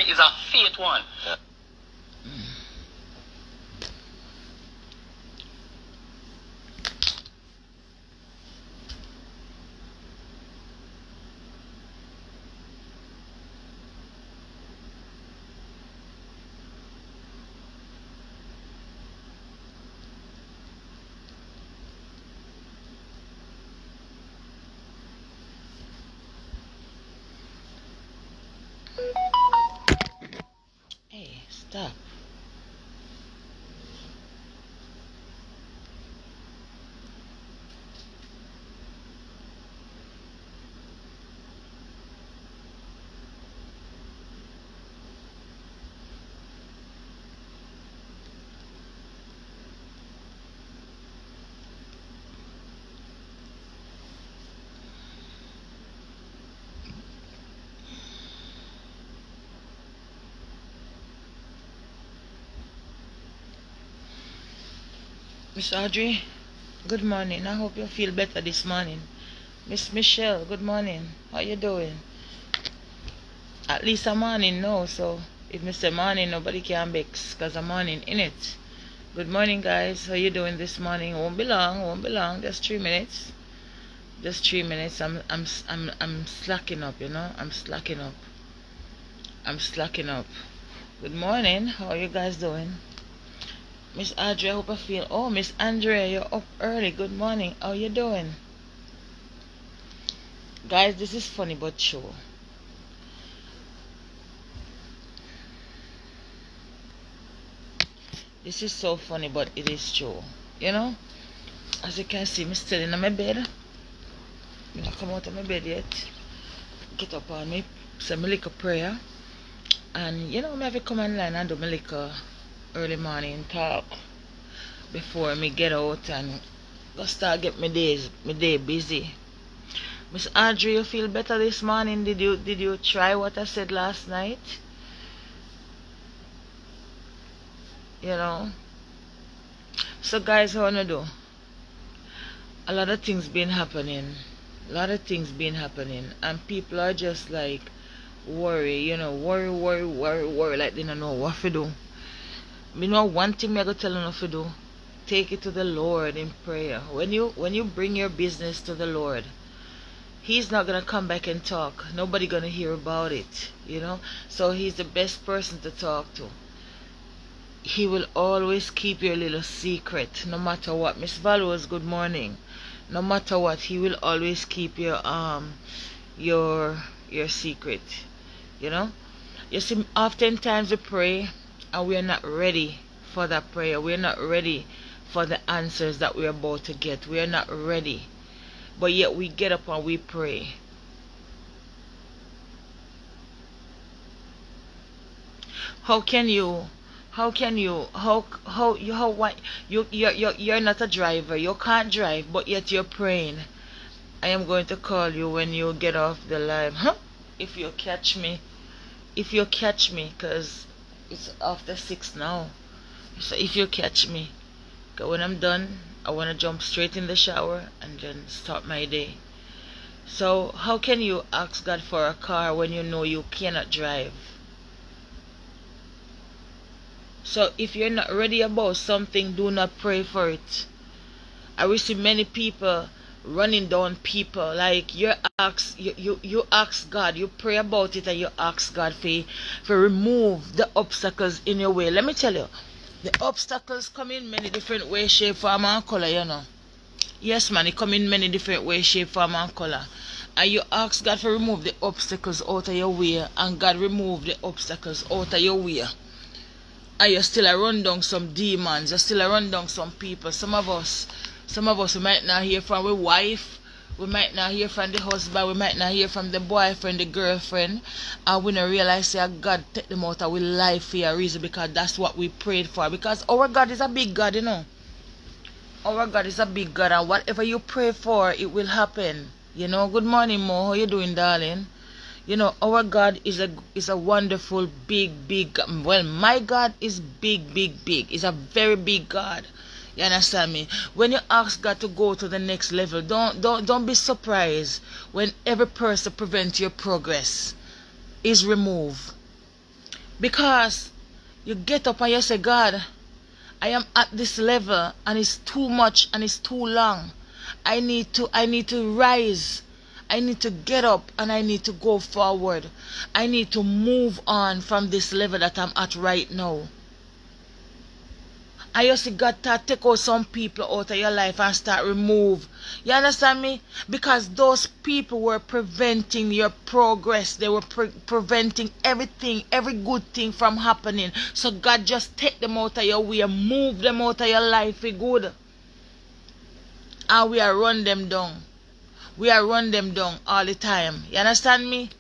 is a faith one. Hey, stop. Miss Audrey, good morning. I hope you feel better this morning. Miss Michelle, good morning. How you doing? At least I'm morning now, so if I say morning, nobody can vex, because I'm morning in it. Good morning, guys. How you doing this morning? Won't be long. Just 3 minutes. Just 3 minutes. I'm slacking up, you know. I'm slacking up. Good morning. How are you guys doing? Miss Audrey, I hope I feel. Oh, Miss Andrea, you're up early. Good morning. How you doing? Guys, this is funny but true. This is so funny, but it is true. You know, as you can see, I'm still in my bed. I'm not come out of my bed yet. Get up on me, say my little prayer. And you know, I have to come online and do my little early morning talk before me get out and go start get my day busy. Miss Audrey, you feel better this morning? Did you try what I said last night? You know. So guys, how wanna do? A lot of things been happening. And people are just like worry, you know, worry like they don't know what to do. You know one thing I go tell them to do? Take it to the Lord in prayer. When you bring your business to the Lord, He's not gonna come back and talk. Nobody gonna hear about it, you know. So He's the best person to talk to. He will always keep your little secret, no matter what. Miss Values, good morning. No matter what, He will always keep your secret. You know. You see, oftentimes we pray and we are not ready for that prayer. We are not ready for the answers that we are about to get. We are not ready. But yet we get up and we pray. You're not a driver, you can't drive, but yet you're praying. I am going to call you when you get off the live. If you catch me, because it's after 6 now. So if you catch me, because when I'm done, I want to jump straight in the shower and then start my day. So how can you ask God for a car when you know you cannot drive? So if you're not ready about something, do not pray for it. I see many people running down people. Like you ask God, you pray about it and you ask God for remove the obstacles in your way. Let me tell you, the obstacles come in many different ways, shape, form and color, you know. Yes man, it come in many different ways, shape, form and color. And you ask God to remove the obstacles out of your way, and God remove the obstacles out of your way. And you still run down some demons, you still run down some people. Some of us we might not hear from our wife, we might not hear from the husband, we might not hear from the boyfriend, the girlfriend, and we don't realize that God take them out of our life for a reason, because that's what we prayed for. Because our God is a big God, you know. Our God is a big God, and whatever you pray for, it will happen. You know. Good morning, Mo. How you doing, darling? You know, our God is a wonderful, big God. Well, my God is big. He's a very big God. You understand me? When you ask God to go to the next level, don't be surprised when every person prevent your progress is removed. Because you get up and you say, God, I am at this level and it's too much and it's too long. I need to rise. I need to get up and I need to go forward. I need to move on from this level that I'm at right now. And you see God to take out some people out of your life and start remove. You understand me? Because those people were preventing your progress. They were preventing everything, every good thing from happening. So God just take them out of your way and move them out of your life for good. And we are run them down. We are run them down all the time. You understand me?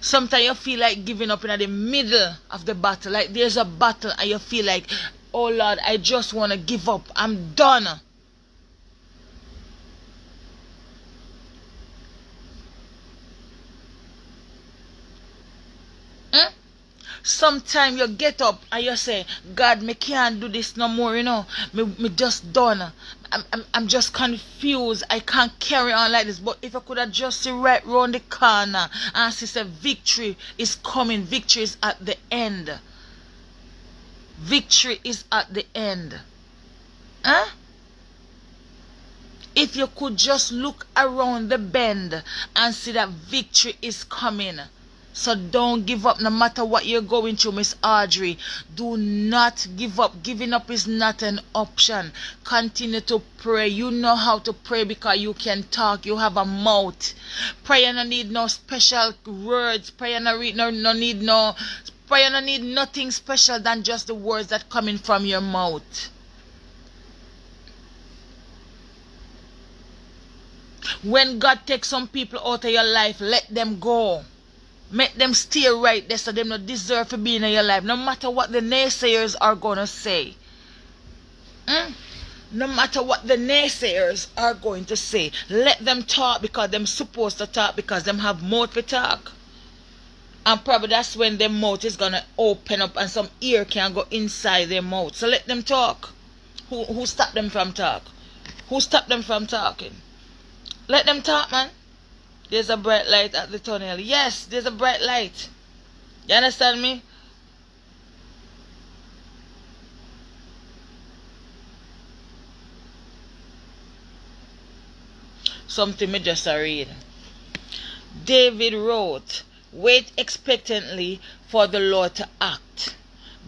Sometimes you feel like giving up in the middle of the battle. Like there's a battle and you feel like, oh Lord, I just want to give up. I'm done. Sometimes you get up and you say, God, me can't do this no more, you know. Me just done. I'm just confused. I can't carry on like this. But if I could have just see right round the corner and see say victory is coming. Victory is at the end. Victory is at the end. Huh? If you could just look around the bend and see that victory is coming. So don't give up no matter what you're going through, Miss Audrey. Do not give up. Giving up is not an option. Continue to pray. You know how to pray because you can talk. You have a mouth. Prayer no need no special words. Prayer no need prayer no need nothing special than just the words that coming from your mouth. When God takes some people out of your life, let them go. Make them stay right there so they don't deserve to be in your life. No matter what the naysayers are going to say. No matter what the naysayers are going to say. Let them talk because they're supposed to talk because them have mouth to talk. And probably that's when their mouth is going to open up and some ear can go inside their mouth. So let them talk. Who stopped them from talk? Who stopped them from talking? Let them talk, man. There's a bright light at the tunnel. Yes, there's a bright light. You understand me? Something me just read. David wrote, wait expectantly for the Lord to act.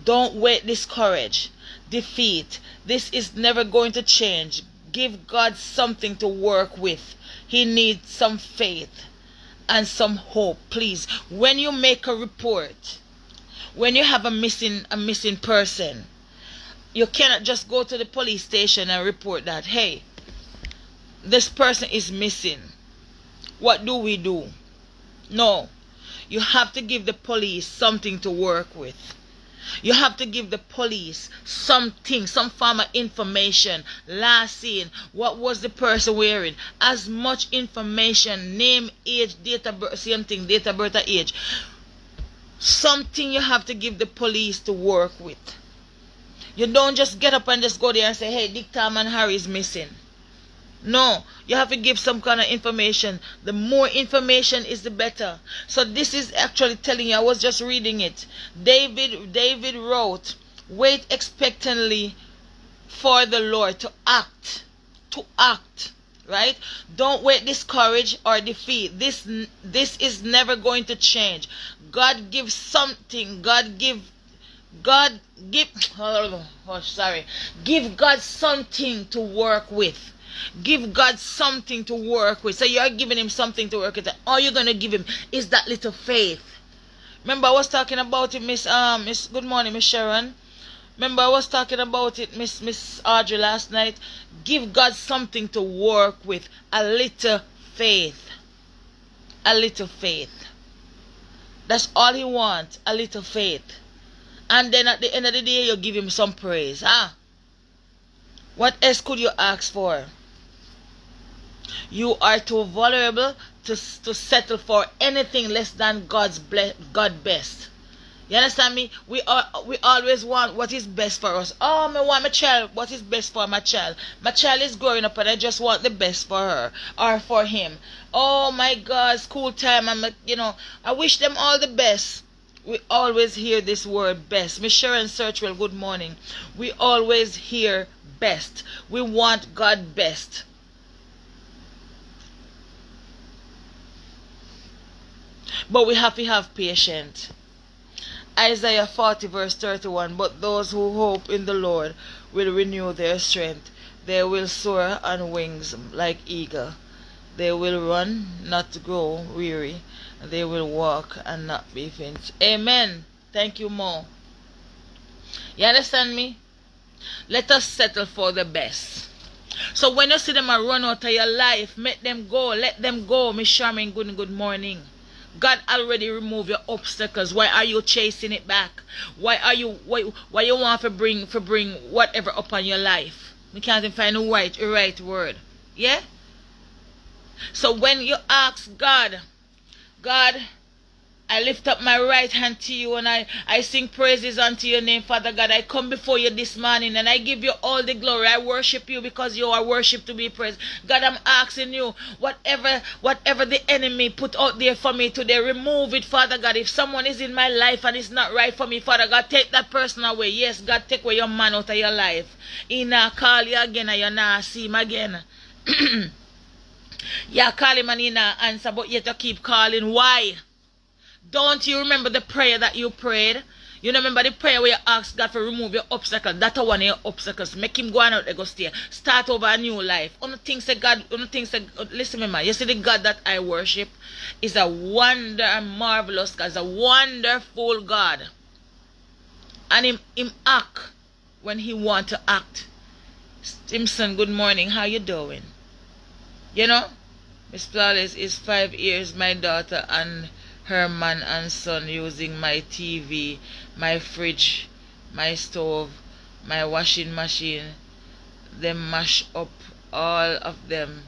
Don't wait discouraged. Defeat. This is never going to change. Give God something to work with. He needs some faith and some hope. Please, when you make a report, when you have a missing person, you cannot just go to the police station and report that, hey, this person is missing. What do we do? No, you have to give the police something to work with. You have to give the police something, some form of information. Last seen, what was the person wearing? As much information, name, age, date of birth, same thing, date of birth, age. Something you have to give the police to work with. You don't just get up and just go there and say, hey, Dick, Tom, and Harry is missing. No, you have to give some kind of information. The more information is the better. So this is actually telling you, I was just reading it. David wrote, wait expectantly for the Lord to act. To act. Right? Don't wait discouraged or defeat. This is never going to change. God gives something. Give God something to work with. Give God something to work with. So you're giving him something to work with. All you're gonna give him is that little faith. Remember I was talking about it, Miss good morning, Miss Sharon. Remember I was talking about it, Miss Audrey, last night. Give God something to work with. A little faith. A little faith. That's all he wants. A little faith. And then at the end of the day you give him some praise. What else could you ask for? You are too vulnerable to settle for anything less than God best. You understand me? We always want what is best for us. Oh, me want my child. What is best for my child? My child is growing up, and I just want the best for her or for him. Oh my God, school time. I wish them all the best. We always hear this word best. Miss Sharon Searchwell, good morning. We always hear best. We want God best. But we have to have patience. Isaiah 40 verse 31, but those who hope in the Lord will renew their strength. They will soar on wings like eagle. They will run, not grow weary. They will walk and not be faint. Amen. Thank you, Mo. You understand me? Let us settle for the best. So when you see them run out of your life, make them go. Let them go. Miss Charmaine, good morning. God already removed your obstacles. Why are you chasing it back? Why you want to bring whatever upon your life? We can't even find the right word. Yeah? So when you ask God, I lift up my right hand to you and I sing praises unto your name, Father God. I come before you this morning and I give you all the glory. I worship you because you are worship to be praised. God, I'm asking you, whatever the enemy put out there for me today, remove it, Father God. If someone is in my life and it's not right for me, Father God, take that person away. Yes, God, take away your man out of your life. He not call you again and you not see him again. You call him and he not answer, but yet you keep calling. Why? Don't you remember the prayer that you prayed? You remember the prayer where you asked God to remove your obstacles? That's one of your obstacles. Make him go on out there, go stay. Start over a new life. Listen to me, man. You see the God that I worship is a marvelous God. Is a wonderful God. And him act when he want to act. Stimson, good morning. How you doing? You know, Miss Flawless is 5 years, my daughter, and her man and son using my TV, my fridge, my stove, my washing machine. They mash up all of them.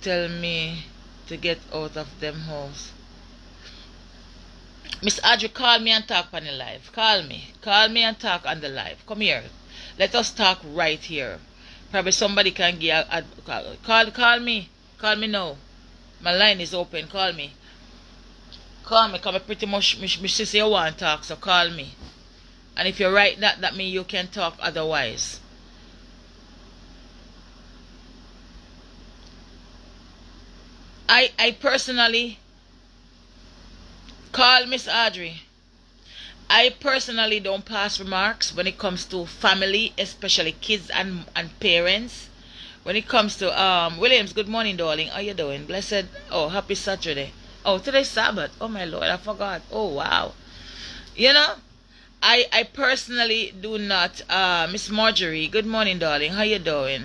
Tell me to get out of them house. Miss Audrey, call me and talk on the live. Call me. Call me and talk on the live. Come here. Let us talk right here. Probably somebody can give a call me. Call me now. My line is open. Call me. Call me, because I pretty much me say you want to talk, so call me. And if you're right, that means you can talk otherwise. I personally call Miss Audrey. I personally don't pass remarks when it comes to family, especially kids and parents. When it comes to Williams, good morning, darling. How you doing? Blessed. Oh, happy Saturday. Oh, today's Sabbath. Oh my Lord, I forgot. Oh wow. You know, I personally do not. Miss Marjorie, good morning, darling. How you doing?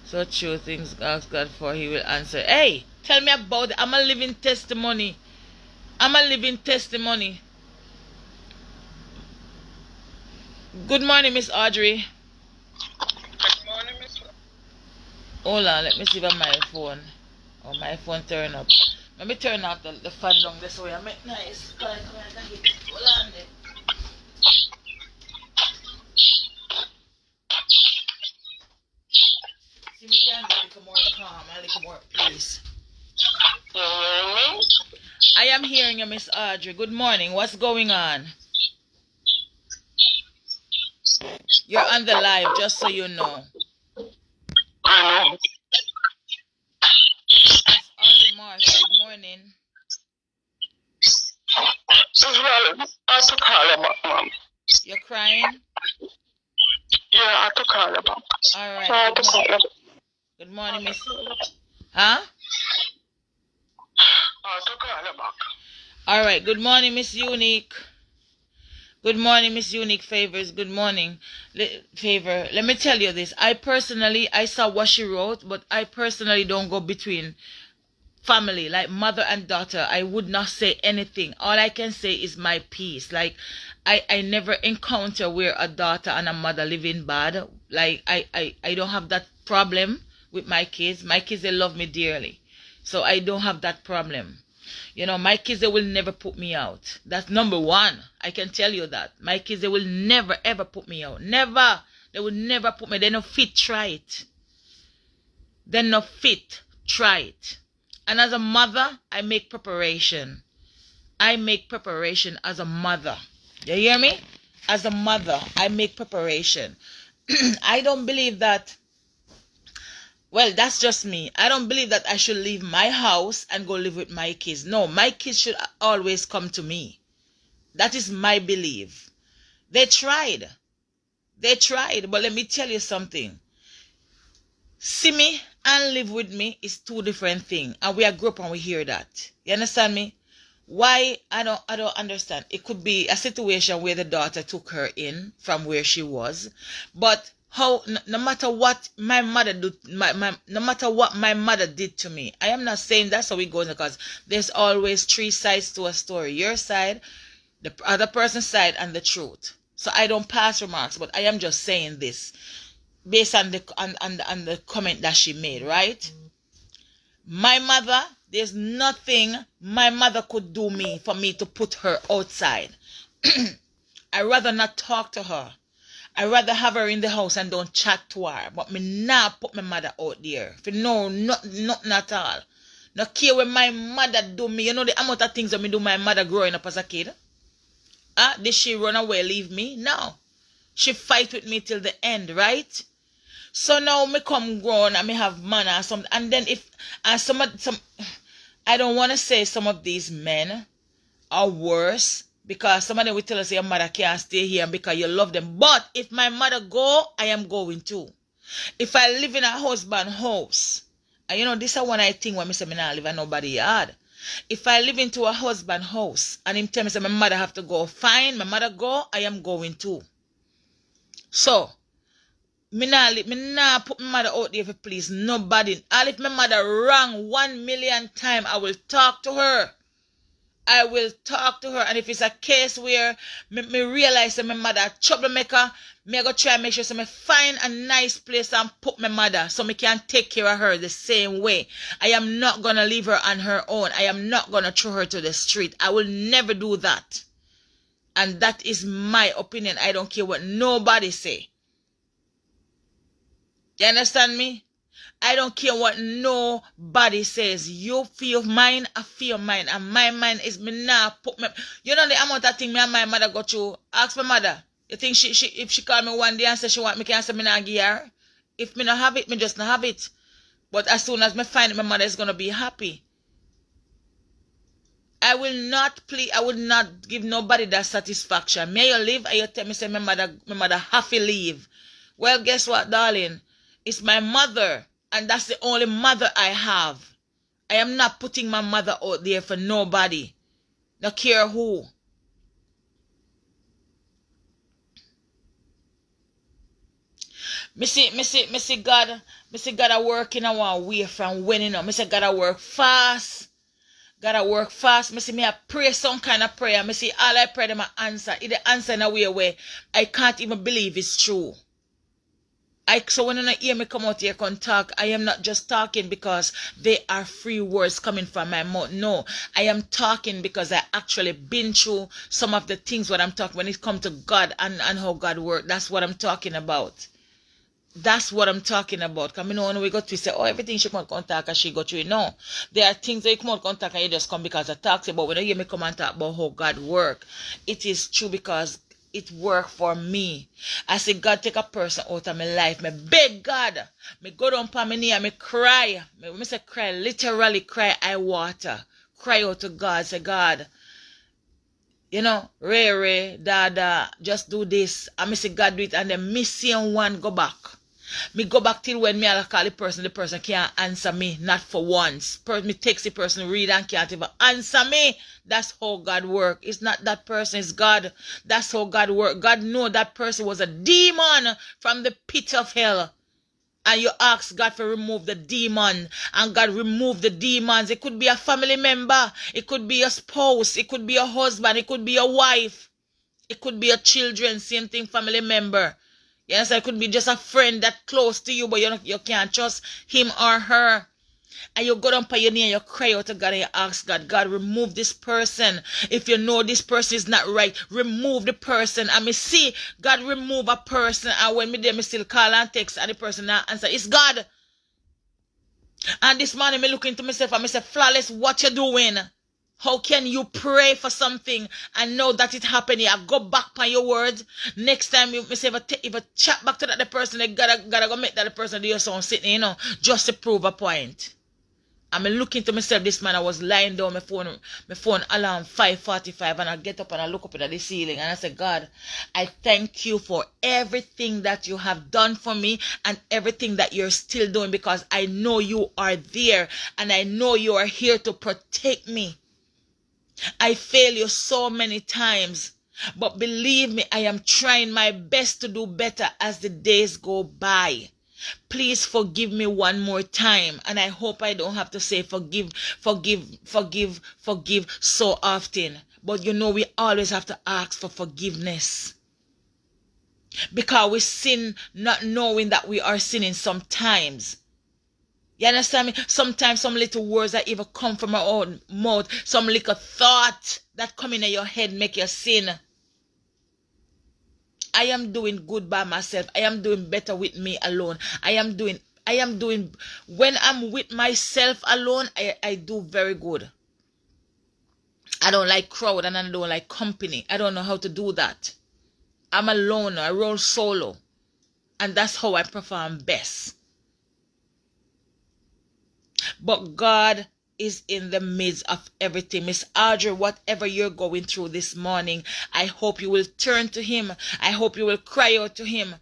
So true things ask God for, He will answer. Hey, tell me about it. I'm a living testimony. I'm a living testimony. Good morning, Miss Audrey. Good morning, Miss. Hold on, let me see if my phone. Oh, my phone turn up. Let me turn off the fan down this way. I make nice. Hold on there. See me can get a little more calm, a little more peace. I am hearing you, Miss Audrey. Good morning. What's going on? You're on the live, just so you know. Miss Audrey Marsh, good morning. You're crying? Yeah, I took call her back. Alright. Good morning, Miss. Huh? I took call her back. Alright, good morning, Miss Unique. Good morning, Miss Unique Favors. Good morning, Favor. Let me tell you this. I saw what she wrote, but I personally don't go between family, like mother and daughter. I would not say anything. All I can say is my peace. Like, I never encounter where a daughter and a mother living bad. Like, I don't have that problem with my kids. My kids, they love me dearly. So I don't have that problem. You know, my kids, they will never put me out. That's number one. I can tell you that. My kids, they will never, ever put me out. Never. They will never put me. They're not fit, try it. They're not fit, try it. And as a mother, I make preparation. I make preparation as a mother. You hear me? As a mother, I make preparation. I don't believe that, well, that's just me. I don't believe that I should leave my house and go live with my kids. No, my kids should always come to me. That is my belief. They tried. They tried, but let me tell you something. See me and live with me is two different things. And we are group and we hear that. You understand me? Why? I don't understand. It could be a situation where the daughter took her in from where she was. But how, no matter what my mother did, no matter what my mother did to me, I am not saying that's how it goes, because there's always three sides to a story. Your side, the other person's side, and the truth. So I don't pass remarks, but I am just saying this based on the comment that she made, right? My mother, there's nothing my mother could do me for me to put her outside. I rather not talk to her. I rather have her in the house and don't chat to her. But me not put my mother out there. For no, nothing at all. No care when my mother do me. You know the amount of things that me do my mother growing up as a kid? Did she run away, leave me? No. She fight with me till the end, right? So now me come grown and me have man or something. And then if, and some, I don't want to say some of these men are worse, because some of them will tell us your mother can't stay here because you love them. But if my mother go, I am going too. If I live in a husband house, and you know, this is one I think when I say I not live in nobody yard. If I live into a husband house and him tell me say my mother have to go, fine, my mother go, I am going too. So, me nah put my mother out there for please nobody. All if my mother wrong 1,000,000 times, I will talk to her. I will talk to her. And if it's a case where me realize that my mother a troublemaker, me go try and make sure so me find a nice place and put my mother so me can take care of her the same way. I am not going to leave her on her own. I am not going to throw her to the street. I will never do that. And that is my opinion. I don't care what nobody say. You understand me? I don't care what nobody says. You feel mine, I feel mine. And my mind is me now put me. You know the amount of thing me and my mother go through. Ask my mother. You think if she call me one day and say she want me, can say me not give her? If me not have it, me just not have it. But as soon as me find it, my mother is gonna be happy. I will not give nobody that satisfaction. May you leave and you tell me say my mother have to leave. Well, guess what, darling? It's my mother. And that's the only mother I have. I am not putting my mother out there for nobody. No care who. Me see God a work in our way from winning up. Me see God a work fast. God a work fast. Me see me a pray some kind of prayer. Me see all I pray them a answer. It the answer in a way where I can't even believe it's true. So when you hear me come out here and talk, I am not just talking because they are free words coming from my mouth. No, I am talking because I actually been through some of the things what I'm talking when it comes to God and how God works. That's what I'm talking about. That's what I'm talking about. Because you know when we go to say, oh, everything she come out and talk and she go through it. No, there are things that you come out and talk and you just come because I talk. But when you hear me come and talk about how God works, it is true because it worked for me. I say, God, take a person out of my life. Me beg God. Me go down on my knee and me cry. Me say cry, literally cry, I water. Cry out to God. Say, God, you know, Ray, Dada, just do this. And me say, God, do it. And then me see one go back. Me go back till when me I call the person can't answer me, not for once. Me takes the person, read and can't even answer me. That's how God work. It's not that person, it's God. That's how God work. God know that person was a demon from the pit of hell. And you ask God to remove the demon. And God remove the demons. It could be a family member. It could be a spouse. It could be a husband. It could be a wife. It could be a children. Same thing, family member. Yes, it could be just a friend that close to you, but you can't trust him or her. And you go down on your knee and you cry out to God and you ask God, God, remove this person. If you know this person is not right, remove the person. And me see God remove a person, and when me there, me still call and text and the person not answer. It's God. And this morning me look into myself and me say, Flawless, what you doing? How can you pray for something and know that it happened? You go back on your word. Next time you say if I chat back to that the person, they gotta go make that the person do your song sitting, just to prove a point. I'm looking to myself this man. I was lying down, my phone alarm 5:45, and I get up and I look up at the ceiling and I say, God, I thank you for everything that you have done for me and everything that you're still doing, because I know you are there and I know you are here to protect me. I fail you so many times, but believe me, I am trying my best to do better as the days go by. Please forgive me one more time, and I hope I don't have to say forgive so often. But we always have to ask for forgiveness, because we sin not knowing that we are sinning sometimes. You understand me? Sometimes some little words that even come from our own mouth, some little thought that come in your head make you sin. I am doing good by myself. I am doing better with me alone. I am doing when I'm with myself alone, I do very good. I don't like crowd and I don't like company. I don't know how to do that. I'm alone. I roll solo. And that's how I perform best. But God is in the midst of everything. Miss Audrey, whatever you're going through this morning, I hope you will turn to him. I hope you will cry out to him.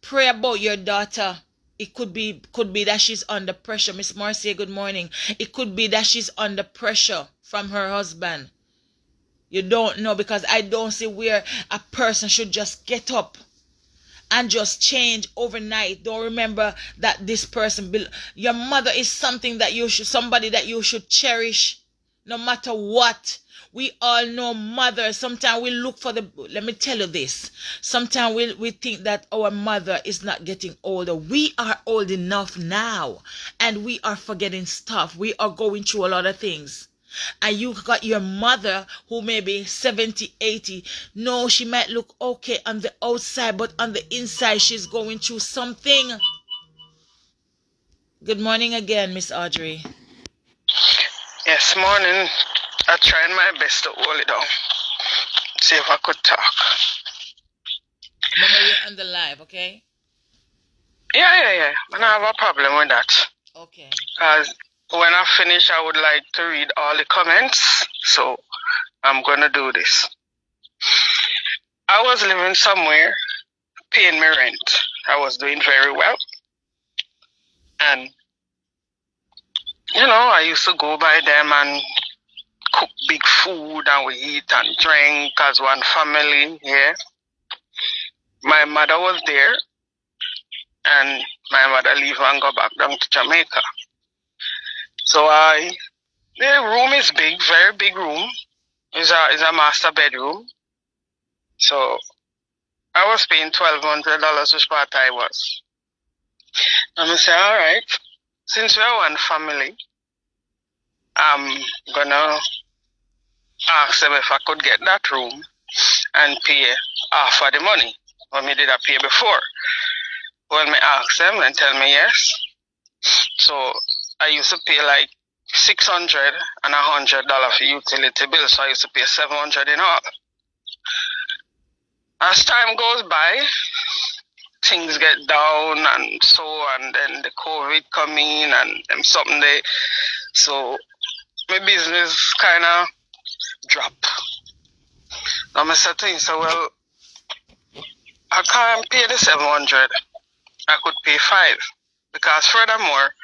Pray about your daughter. It could be that she's under pressure. Miss Marcia, good morning. It could be that she's under pressure from her husband. You don't know, because I don't see where a person should just get up and just change overnight. Don't remember that this person, your mother is somebody that you should cherish no matter what. We all know mothers. Sometimes we look for let me tell you this. Sometimes we think that our mother is not getting older. We are old enough now, and we are forgetting stuff. We are going through a lot of things. And you got your mother who may be 70, 80. No, she might look okay on the outside, but on the inside, she's going through something. Good morning again, Miss Audrey. Yes, morning. I tried my best to hold it down. See if I could talk. Remember, you're on the live, okay? Yeah. I don't have a problem with that. Okay. When I finish, I would like to read all the comments. So I'm going to do this. I was living somewhere, paying my rent. I was doing very well. And, I used to go by them and cook big food, and we eat and drink as one family, yeah. My mother was there, and my mother leave and go back down to Jamaica. So the room is big, very big room. It's a master bedroom. So I was paying $1,200, which part I was. And I say, all right, since we are one family, I'm gonna ask them if I could get that room and pay half of the money what me did I pay before. Well, me ask them and tell me yes. So I used to pay like $600 and $100 for utility bill, so I used to pay $700 in all. As time goes by, things get down and so, and then the COVID come in and something they, so my business kind of drop. Now I said to him, so well, I can't pay the 700. I could pay 5, because furthermore,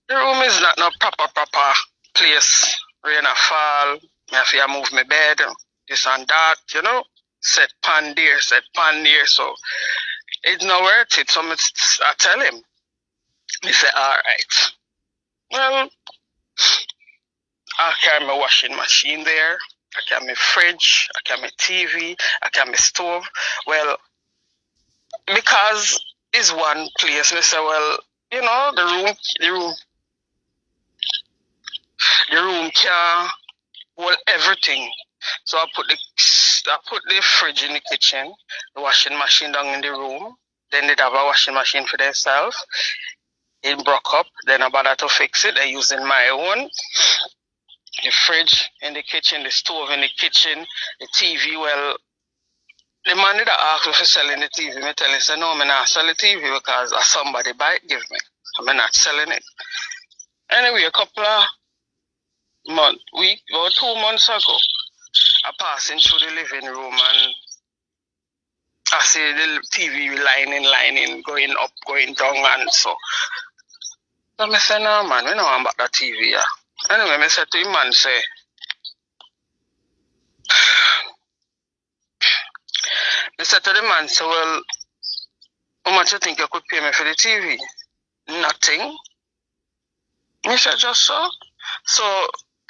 the room is not no proper place. Rain a fall, I have to move my bed, this and that, set pan there, so it's not worth it. So I tell him, he say, all right, well, I carry my washing machine there, I carry my fridge, I carry my TV, I carry my stove. Well, because it's one place, I say, well, the room the room can't hold everything. So I put the fridge in the kitchen, the washing machine down in the room. Then they'd have a washing machine for themselves. It broke up. Then I bother to fix it. I using my own. The fridge in the kitchen, the stove in the kitchen, the TV. Well, the man that asked me for selling the TV, me tell him, say, no, I'm not selling the TV because somebody buy it, give me. I'm not selling it. Anyway, a couple of months, about 2 months ago, I passing through the living room and I see the TV lining, going up, going down, and so. So I say, no, man, we don't want about that TV. Yeah. Anyway, I said to him, man, say, I said to the man, so, well, how much you think you could pay me for the TV? Nothing. He said, just so. So,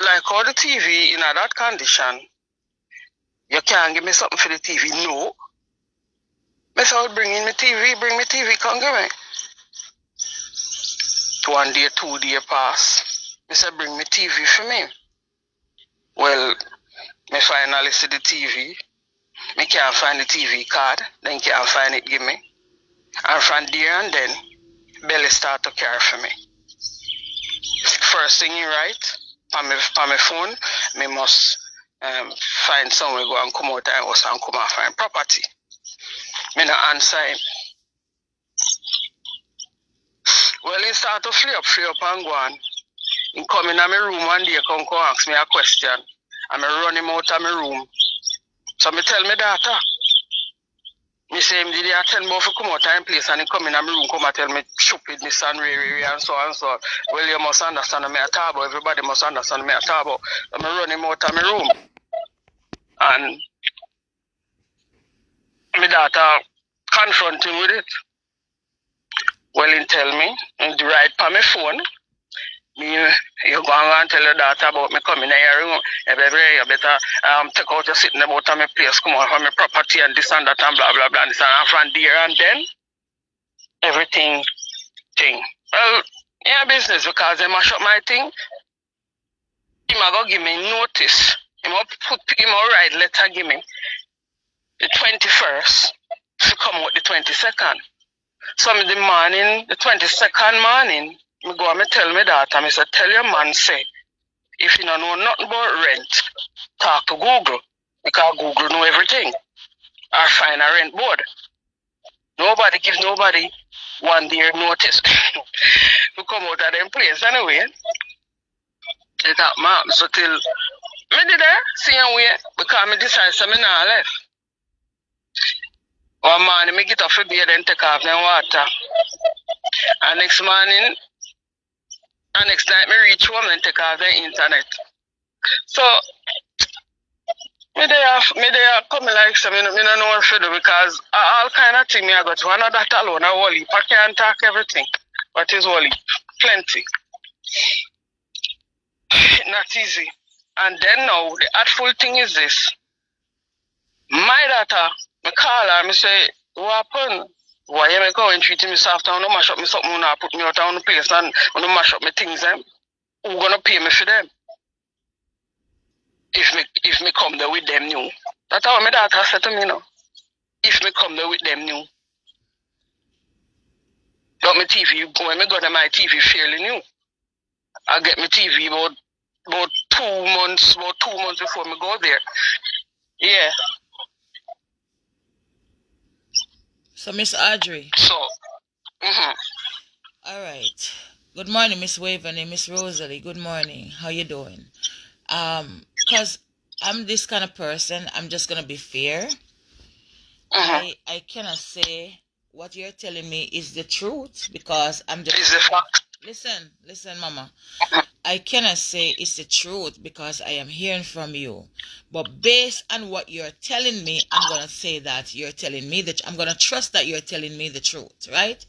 like all the TV in that condition, you can't give me something for the TV? No. I said, I'll bring in my TV, come give me. 1 day, 2 day pass. I said, bring me TV for me. Well, I finally see the TV. I can't find the TV card. Then can't find it, give me. And from there and then, Belly start to care for me. First thing you write, on my phone, me must find somewhere go and come out and house and come and find property. Me no answer him. Well, he start to flee up and go on. He come in my room one day, come ask me a question. And I run him out of my room. So me tell me daughter. Me say him did he attend me to come out of place and he come in my room, come and tell me stupid, me son, and so and so. Well, you must understand me at all, everybody must understand me at all. So I run him out of my room. And my daughter confront him with it. Well, he tell me, and right on my phone, you go and tell your daughter about me coming in your room. You better take out your sitting about my place, come on from my property and this and that and blah blah blah. And this and from there and then everything thing. Well, yeah, business because they mash up my thing. He might go give me notice. He might write letter give me the 21st to come out the 22nd. So the morning, the 22nd morning, I go and tell my daughter, I say, tell your man, say, if you don't know nothing about rent, talk to Google, because Google know everything. Or find a rent board. Nobody gives nobody 1 day notice to come out of them place anyway. It up, ma'am. So till me did there, see and wait, because I decide so me not left. One morning, I get up for bed and take off the water. And next morning, and next night, I reach home and take off the internet. So, me there coming like some, I don't know what to do because all kind of things I got to another that alone, I wally. I can't talk everything, but it's wally. Plenty. Not easy. And then now, the hurtful thing is this. My daughter, I call her and I say, what happened? Why am I going treating me soft and mash up me something and put me out of the place and mash up my things them? Who gonna pay me for them? If me come there with them new. That's how my daughter said to me now. If me come there with them new. But my TV, when I got my TV fairly new. I get my TV about 2 months before me go there. Yeah. So, Miss Audrey. So, All right. Good morning, Miss Waverly, Miss Rosalie. Good morning. How you doing? Because I'm this kind of person, I'm just gonna be fair. I cannot say what you're telling me is the truth because I'm just. Is the fact? Listen, Mama. I cannot say it's the truth because I am hearing from you. But based on what you're telling me, I'm going to say that you're telling me that I'm going to trust that you're telling me the truth, right?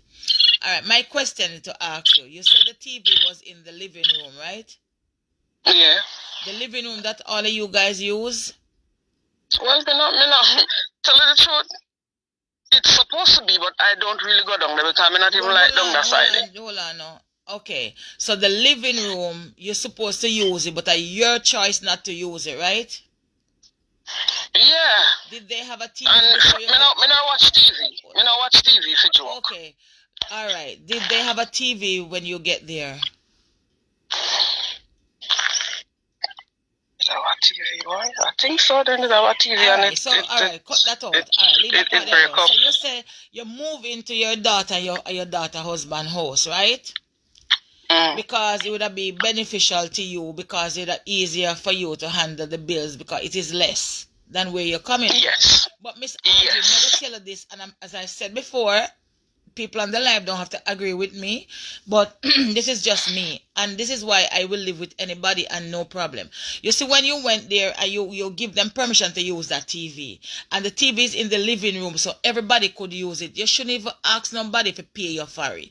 All right, my question is to ask you. You said the TV was in the living room, right? Yeah. The living room that all of you guys use? Well, me not tell you the truth. It's supposed to be, but I don't really go down there because I'm not even like down that side. Hold on now. Okay, so the living room, you're supposed to use it, but it's your choice not to use it, right? Yeah. Did they have a TV And before you me get? not watch TV. Me not watch TV for joke. Okay, all right. Did they have a TV when you get there? Is that what TV? Why? I think so. Then is that what TV? All And right, so all right, cut that out. All right, leave that part it there break alone. up. So you say you move into your daughter husband house, right? Because it would have been beneficial to you because it's easier for you to handle the bills because it is less than where you're coming from. Yes. But Miss Audrey, Yes. never tell her this, and as I said before, people on the live don't have to agree with me, but this is just me, and this is why I will live with anybody and no problem. You see, when you went there and you give them permission to use that TV, and the TV is in the living room, so everybody could use it. You shouldn't even ask nobody to pay you for it.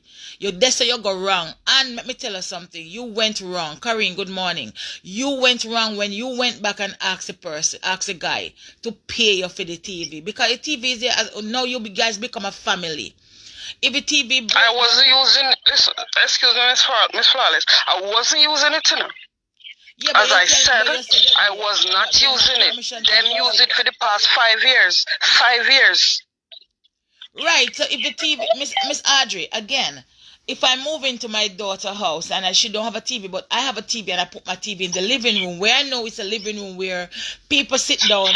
That's how you go wrong. And let me tell you something. You went wrong. Karine, good morning. You went wrong when you went back and asked the guy to pay you for the TV, because the TV is there. Now you guys become a family. If the TV break, I wasn't using. Listen, excuse me, Miss Flawless. I wasn't using it, you know. yeah, As I said, I was not using it. Them use it for the past 5 years. 5 years. Right. So if the TV, Miss Audrey, again, if I move into my daughter's house and she don't have a TV, but I have a TV and I put my TV in the living room where I know it's a living room where people sit down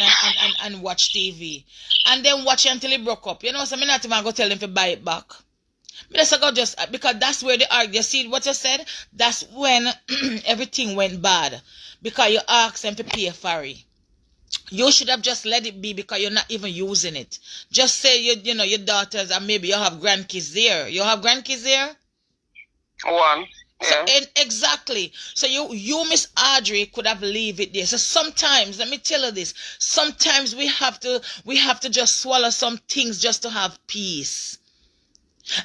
and watch TV and then watch it until it broke up. You know, so I'm not even going to tell them to buy it back. But let's go just because that's where they argue. You see what you said? That's when everything went bad because you asked them to pay for it. You should have just let it be because you're not even using it. Just say you know your daughters and maybe you have grandkids there. You have grandkids there? One. Yeah. So, exactly. So you Miss Audrey could have leave it there. So sometimes, let me tell you this. Sometimes we have to just swallow some things just to have peace.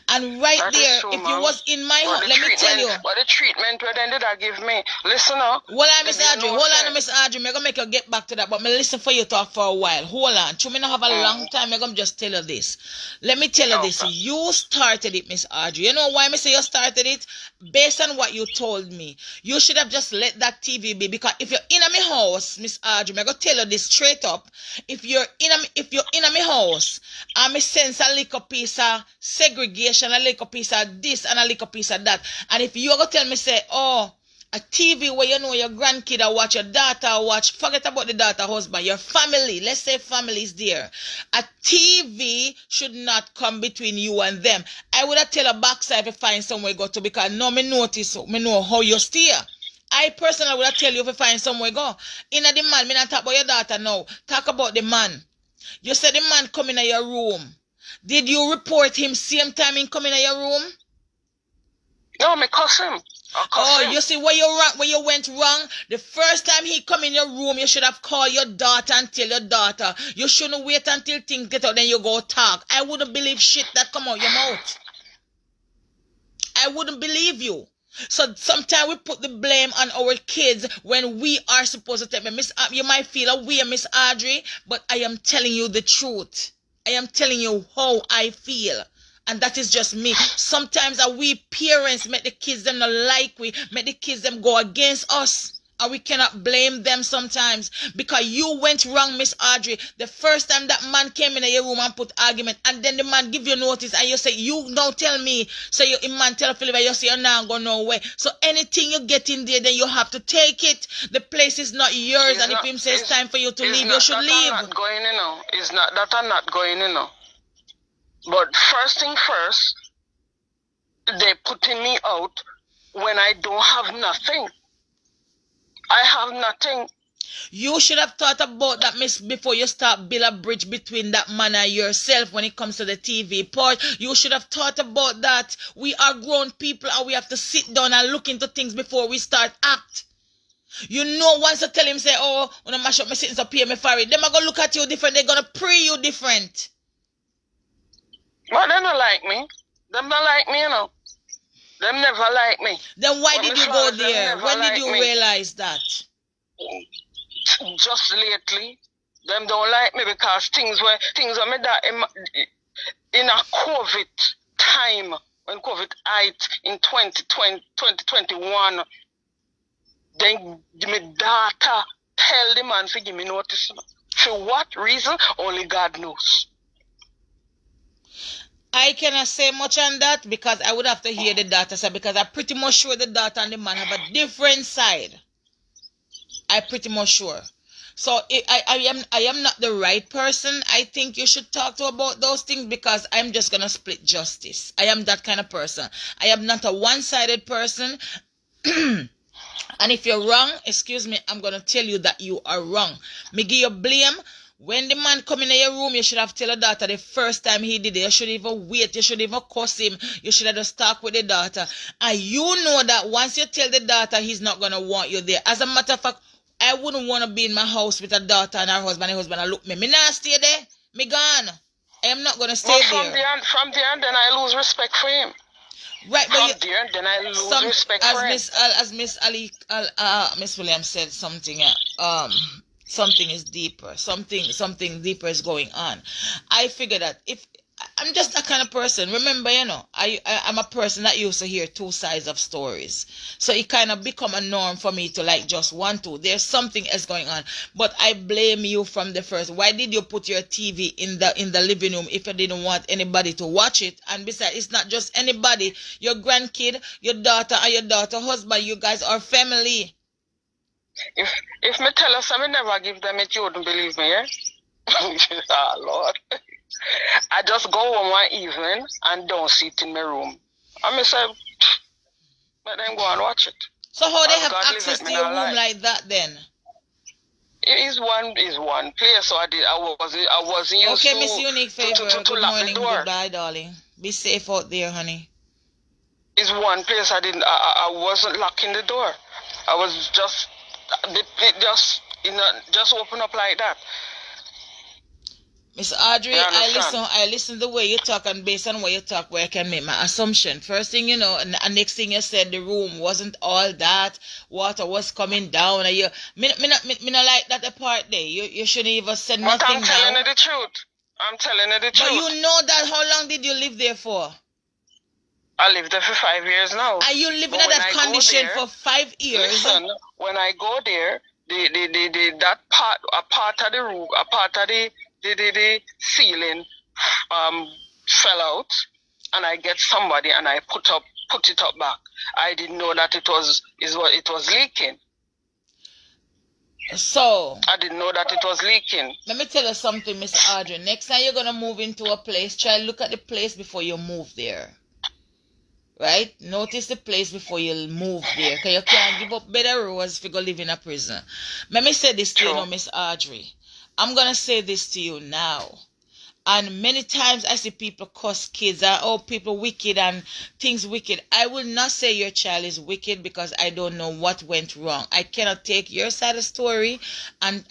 And right that there, true, if you was in my home, let me tell you. What the treatment where they did I give me? Listen up. Hold on, Miss Audrey. Hold on, Miss Audrey. I'm going to make you get back to that, but me listen for you talk for a while. Hold on. You may not have a long time. I'm going to just tell you this. Let me tell you this. You started it, Miss Audrey. You know why I say you started it? Based on what you told me. You should have just let that TV be, because if you're in my house, Miss Audrey, I'm going to tell you this straight up. If you're in my house, I'm sense a little piece of segregation, a little piece of this and a little piece of that. And if you're going to tell me, say, oh, a TV where you know your grandkid or watch, your daughter watch, forget about the daughter husband, your family, let's say family is there. A TV should not come between you and them. I would have tell a backside to find somewhere to go to, because now me know how you steer. I personally would have tell you to find somewhere to go. In the man, me not talk about your daughter now. Talk about the man. You said the man come in your room. Did you report him same time in coming in your room? No, me cuss him. Oh, you see where you went wrong? The first time he come in your room, you should have called your daughter and tell your daughter. You shouldn't wait until things get out, then you go talk. I wouldn't believe shit that come out your mouth. I wouldn't believe you. So sometimes we put the blame on our kids when we are supposed to tell me. You might feel away, Miss Audrey, but I am telling you the truth. I am telling you how I feel. And that is just me. Sometimes we parents make the kids them not like we, make the kids them go against us. And we cannot blame them sometimes. Because you went wrong, Miss Audrey. The first time that man came in your room and put argument, and then the man give you notice and you say, you don't tell me. So you man tell Philip, you say, you're not going nowhere. So anything you get in there, then you have to take it. The place is not yours. And if him says it's time for you to leave, you should leave. I'm not going in now. It's not that I'm not going in now. But first thing first, they putting me out when I don't have nothing. I have nothing. You should have thought about that, miss, before you start build a bridge between that man and yourself when it comes to the TV part. You should have thought about that. We are grown people and we have to sit down and look into things before we start act. You know, once you tell him, say, oh, when I mash up my sentence or pay me for it, them are going to look at you different. They're going to pray you different. But they don't like me. Them don't like me, you know. Them never like me. Then why did you go there? When did you realize that? Just lately. Them don't like me because things were me that in a COVID time. when COVID hit in 2021, then my daughter tell the man to give me notice. For what reason? Only God knows. I cannot say much on that because I would have to hear the daughter say, because I'm pretty much sure the daughter and the man have a different side. I'm pretty much sure. So I am not the right person. I think you should talk to about those things because I'm just gonna split justice. I am that kind of person. I am not a one-sided person. And if you're wrong, excuse me, I'm gonna tell you that you are wrong. Me give you blame. When the man come in your room, you should have tell the daughter the first time he did it. You should even wait. You should even cuss him. You should have just talk with the daughter. And you know that once you tell the daughter, he's not gonna want you there. As a matter of fact, I wouldn't want to be in my house with a daughter and her husband. The husband will look me. Me not stay there. Me gone. I am not gonna stay from there. From there, then I lose respect for him. Right, but from there, then I lose respect for him. As Miss Miss Williams said something. Something is deeper. Something deeper is going on. I figure that if I'm just that kind of person. Remember, I'm a person that used to hear two sides of stories. So it kind of become a norm for me to like just want to. There's something else going on. But I blame you from the first. Why did you put your TV in the living room if you didn't want anybody to watch it? And besides, it's not just anybody. Your grandkid, your daughter, and your daughter husband, you guys are family. If me tell us I never give them it, you wouldn't believe me, eh? Oh, Lord. I just go home one evening and don't sit in my room. I me say, let them go and watch it. So how they have access to your room like that then? It is one place, so I wasn't used to. Okay, Miss Unique Favor. Good morning, goodbye, darling. Be safe out there, honey. It's one place I wasn't locking the door. I was just open up like that. Miss Audrey, I listen the way you talk, and based on what you talk, where I can make my assumption. First thing you know, and next thing you said, the room wasn't all that. Water was coming down. And me not like that part there. You shouldn't even said nothing. But I'm telling you the truth. I'm telling you the truth. But you know that. How long did you live there for? I lived there for 5 years now. Are you living in that condition for 5 years? Listen, when I go there, that part of the roof, a part of the ceiling fell out, and I get somebody and I put it up back. I didn't know that it was leaking. So I didn't know that it was leaking. Let me tell you something, Miss Audrey. Next time you're gonna move into a place, try to look at the place before you move there. Right? Notice the place before you move there. Because you can't give up better roads if you go live in a prison. Let me say this to you now, Miss Audrey. I'm going to say this to you now. And many times I see people cuss kids and people wicked and things wicked. I will not say your child is wicked because I don't know what went wrong. I cannot take your side of the story and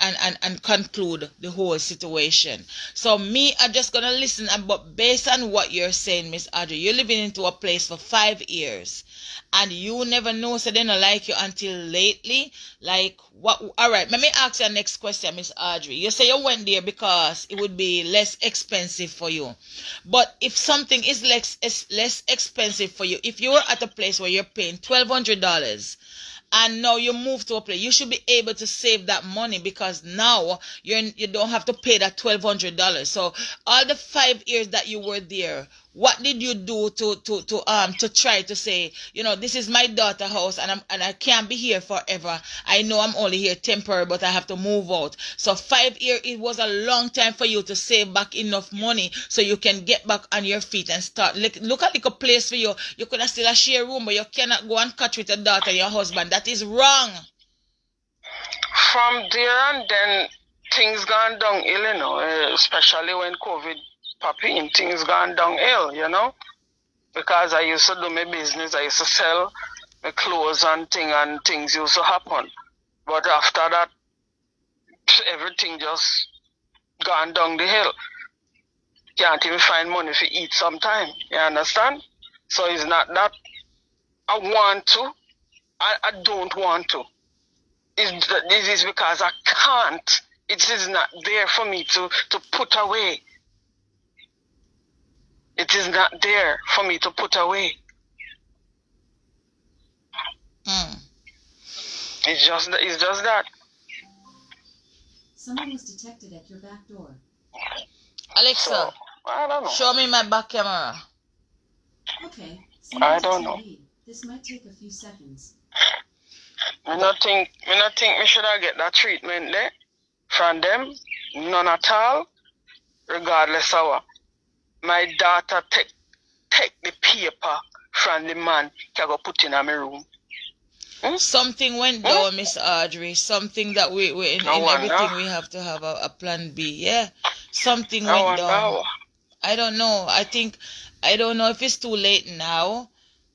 conclude the whole situation. So me, I'm just gonna listen. But based on what you're saying, Miss Audrey, you're living into a place for 5 years. And you never know, so they don't like you until lately. Like what? All right, let me ask you the next question, Miss Audrey. You say you went there because it would be less expensive for you. But if something is less expensive for you, if you were at a place where you're paying $1,200 and now you move to a place, you should be able to save that money because now you don't have to pay that $1,200. So all the 5 years that you were there, what did you do to try to say, this is my daughter's house and I can't be here forever. I know I'm only here temporary, but I have to move out. So 5 years, it was a long time for you to save back enough money so you can get back on your feet and start. Look at a place for you. You could have still a share room, but you cannot go and catch with your daughter and your husband. That is wrong. From there and then, things gone downhill, especially when COVID popping in, things gone downhill, because I used to do my business, I used to sell my clothes and things used to happen. But after that, everything just gone down the hill. Can't even find money to eat sometime, you understand? So it's not that I want to, I don't want to. This is because I can't. It is not there for me to put away. It is not there for me to put away. It's just that. Someone was detected at your back door. Alexa, So, I don't know. show me my back camera. Okay. I don't know. This might take a few seconds. I not think me should have get that treatment there from them. None at all. Regardless of what. My daughter take the paper from the man can go put in my room. Something went down, Miss Audrey. Something that we in everything we have to have a plan B. Yeah, something went down. I don't know. I don't know if it's too late now.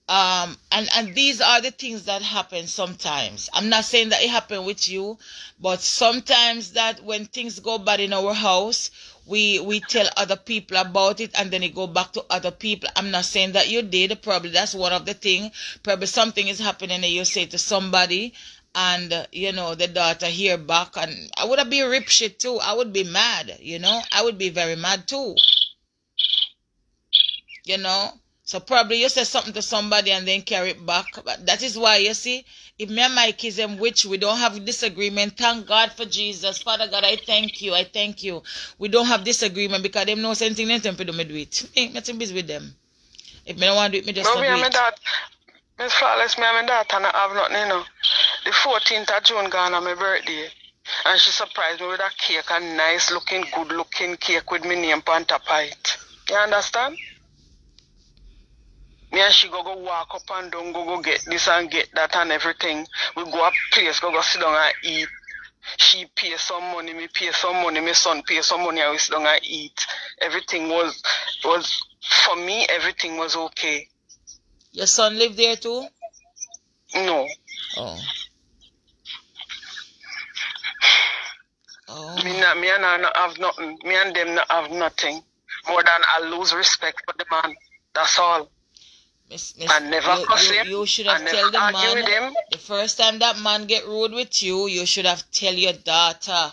And these are the things that happen sometimes. I'm not saying that it happened with you, but sometimes that when things go bad in our house, we tell other people about it, and then it go back to other people. I'm not saying that you did. Probably that's one of the things. Probably something is happening and you say to somebody, and the daughter hear back, and I would have been rip shit too. I would be mad. I would be very mad too. So probably you say something to somebody and then carry it back. But that is why, you see, if me and Mike is in which we don't have disagreement, thank God for Jesus. Father God, I thank you. We don't have disagreement because them know something they do me do it. Ain't nothing busy with them. If me don't want to do it, me just not do it. Miss Flawless, me and my daughter not have nothing, The 14th of June gone on my birthday. And she surprised me with a cake, a nice looking, good looking cake with my name on top of it. You understand? Me and she go walk up and down, go get this and get that and everything. We go up place, go sit down and eat. She pay some money, me pay some money, my son pay some money, and we sit down and eat. Everything was for me, everything was okay. Your son live there too? No. Oh. Me and I not have nothing. Me and them not have nothing. More than I lose respect for the man. That's all. I never cuss him. You should have tell the man the first time that man get rude with you, you should have tell your daughter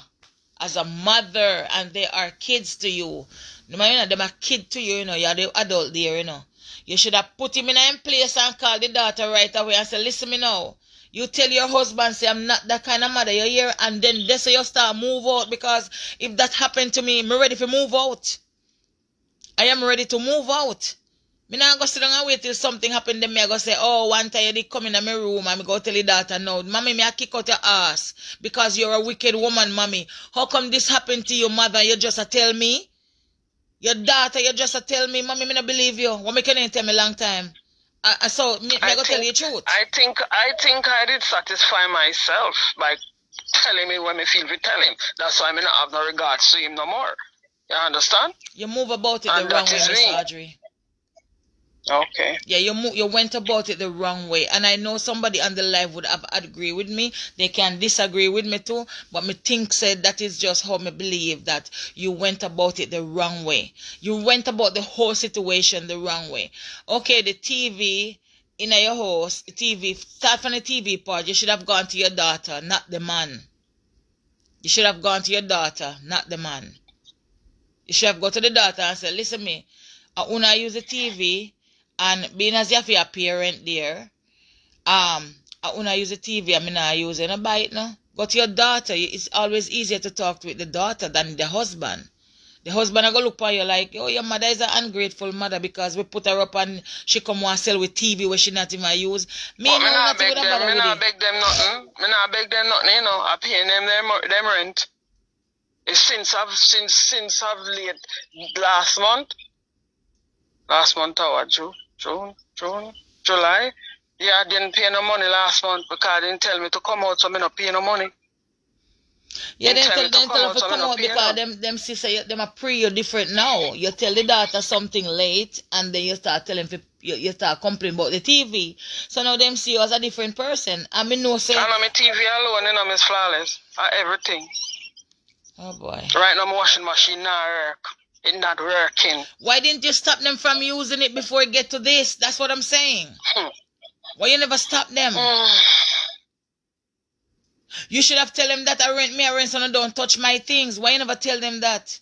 as a mother, and they are kids to you. No matter them are kid to you, you're the adult there, You should have put him in a place and call the daughter right away and say, listen me now. You tell your husband, say, I'm not that kind of mother, you hear? And then this you start move out, because if that happened to me, I'm ready to move out. I am ready to move out. Me not go sit down and wait till something happen, then me I go say, oh, one time you did come in my room and me go tell your daughter, no, mommy, me I kick out your ass because you're a wicked woman, mommy. How come this happened to your mother? You just tell me? Your daughter, you just tell me, mommy, me not believe you. What me can tell me long time? So me I go tell you the truth. I think I did satisfy myself by telling me when me feel to tell him. That's why I not have no regards to him no more. You understand? You move about it the wrong way, Miss Audrey. Okay. Yeah, you went about it the wrong way, and I know somebody on the live would have agree with me. They can disagree with me too, but me think said that is just how me believe that you went about it the wrong way. You went about the whole situation the wrong way. Okay, the TV in your house, TV, start from the TV part. You should have gone to your daughter, not the man. You should have gone to your daughter, not the man. You should have gone to the daughter and said, listen me, I want to use the TV. And being as if you're a parent there, I want to use the TV, I'm not using a bite now. But your daughter, it's always easier to talk with the daughter than the husband. The husband will look at you like, oh, your mother is an ungrateful mother because we put her up and she come and sell with TV where she not even use. Me not beg them nothing. Me not beg them nothing, I pay them rent. It's since I've laid last month or June, July. Yeah, I didn't pay no money last month because they didn't tell me to come out, so I don't pay no money. Yeah, they tell them to come out because them sister, them are pre you different now. You tell the daughter something late and then you start telling you start complaining about the TV. So now them see you as a different person. I mean, no say. I know my TV alone, Miss Flawless. Everything. Oh boy. Right now my washing machine not work. It's not working. Why didn't you stop them from using it before you get to this? That's what I'm saying. Why you never stop them? You should have tell them that I rent, so no, don't touch my things. Why you never tell them that?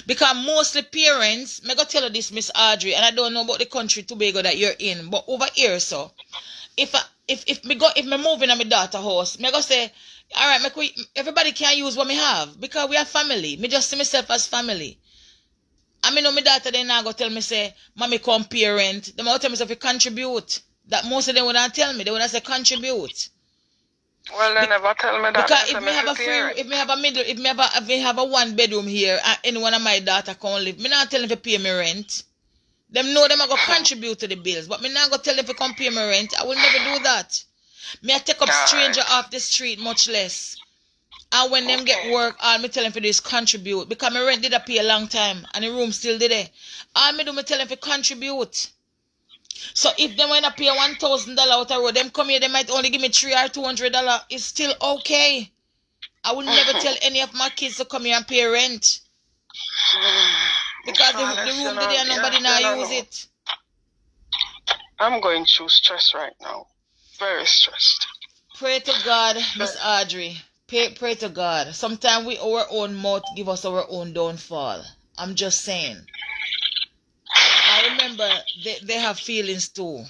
Because mostly parents, me go tell you this, Miss Audrey, and I don't know about the country Tobago that you're in, but over here, so if me move in at my daughter house, me go say, all right, everybody can use what me have because we are family. Me just see myself as family. I mean, no, my daughter then now go tell me say, mommy come parent. Them all tell me say, if you contribute. That most of them would not tell me. They would not say contribute. Well, they never tell me that. Because if me have a free, if me have a middle, if me have a one bedroom here, and any one of my daughter can live, me not tell them to pay me rent. Them know them I go contribute to the bills, but me not go tell them to come pay me rent. I will never do that. Me I take up stranger off the street much less. And when them get work, all me tell them for do is contribute. Because my rent did a pay a long time and the room still did there. All me do me tell them for contribute. So if them wanna pay $1,000 out the road, them come here, they might only give me $300 or $200. It's still okay. I will never tell any of my kids to come here and pay rent. Because the room did there, nobody now use it. I'm going through stress right now. Very stressed. Pray to God, Miss Audrey. Pray to God. Sometimes we our own mouth give us our own downfall. I'm just saying. I remember they have feelings too.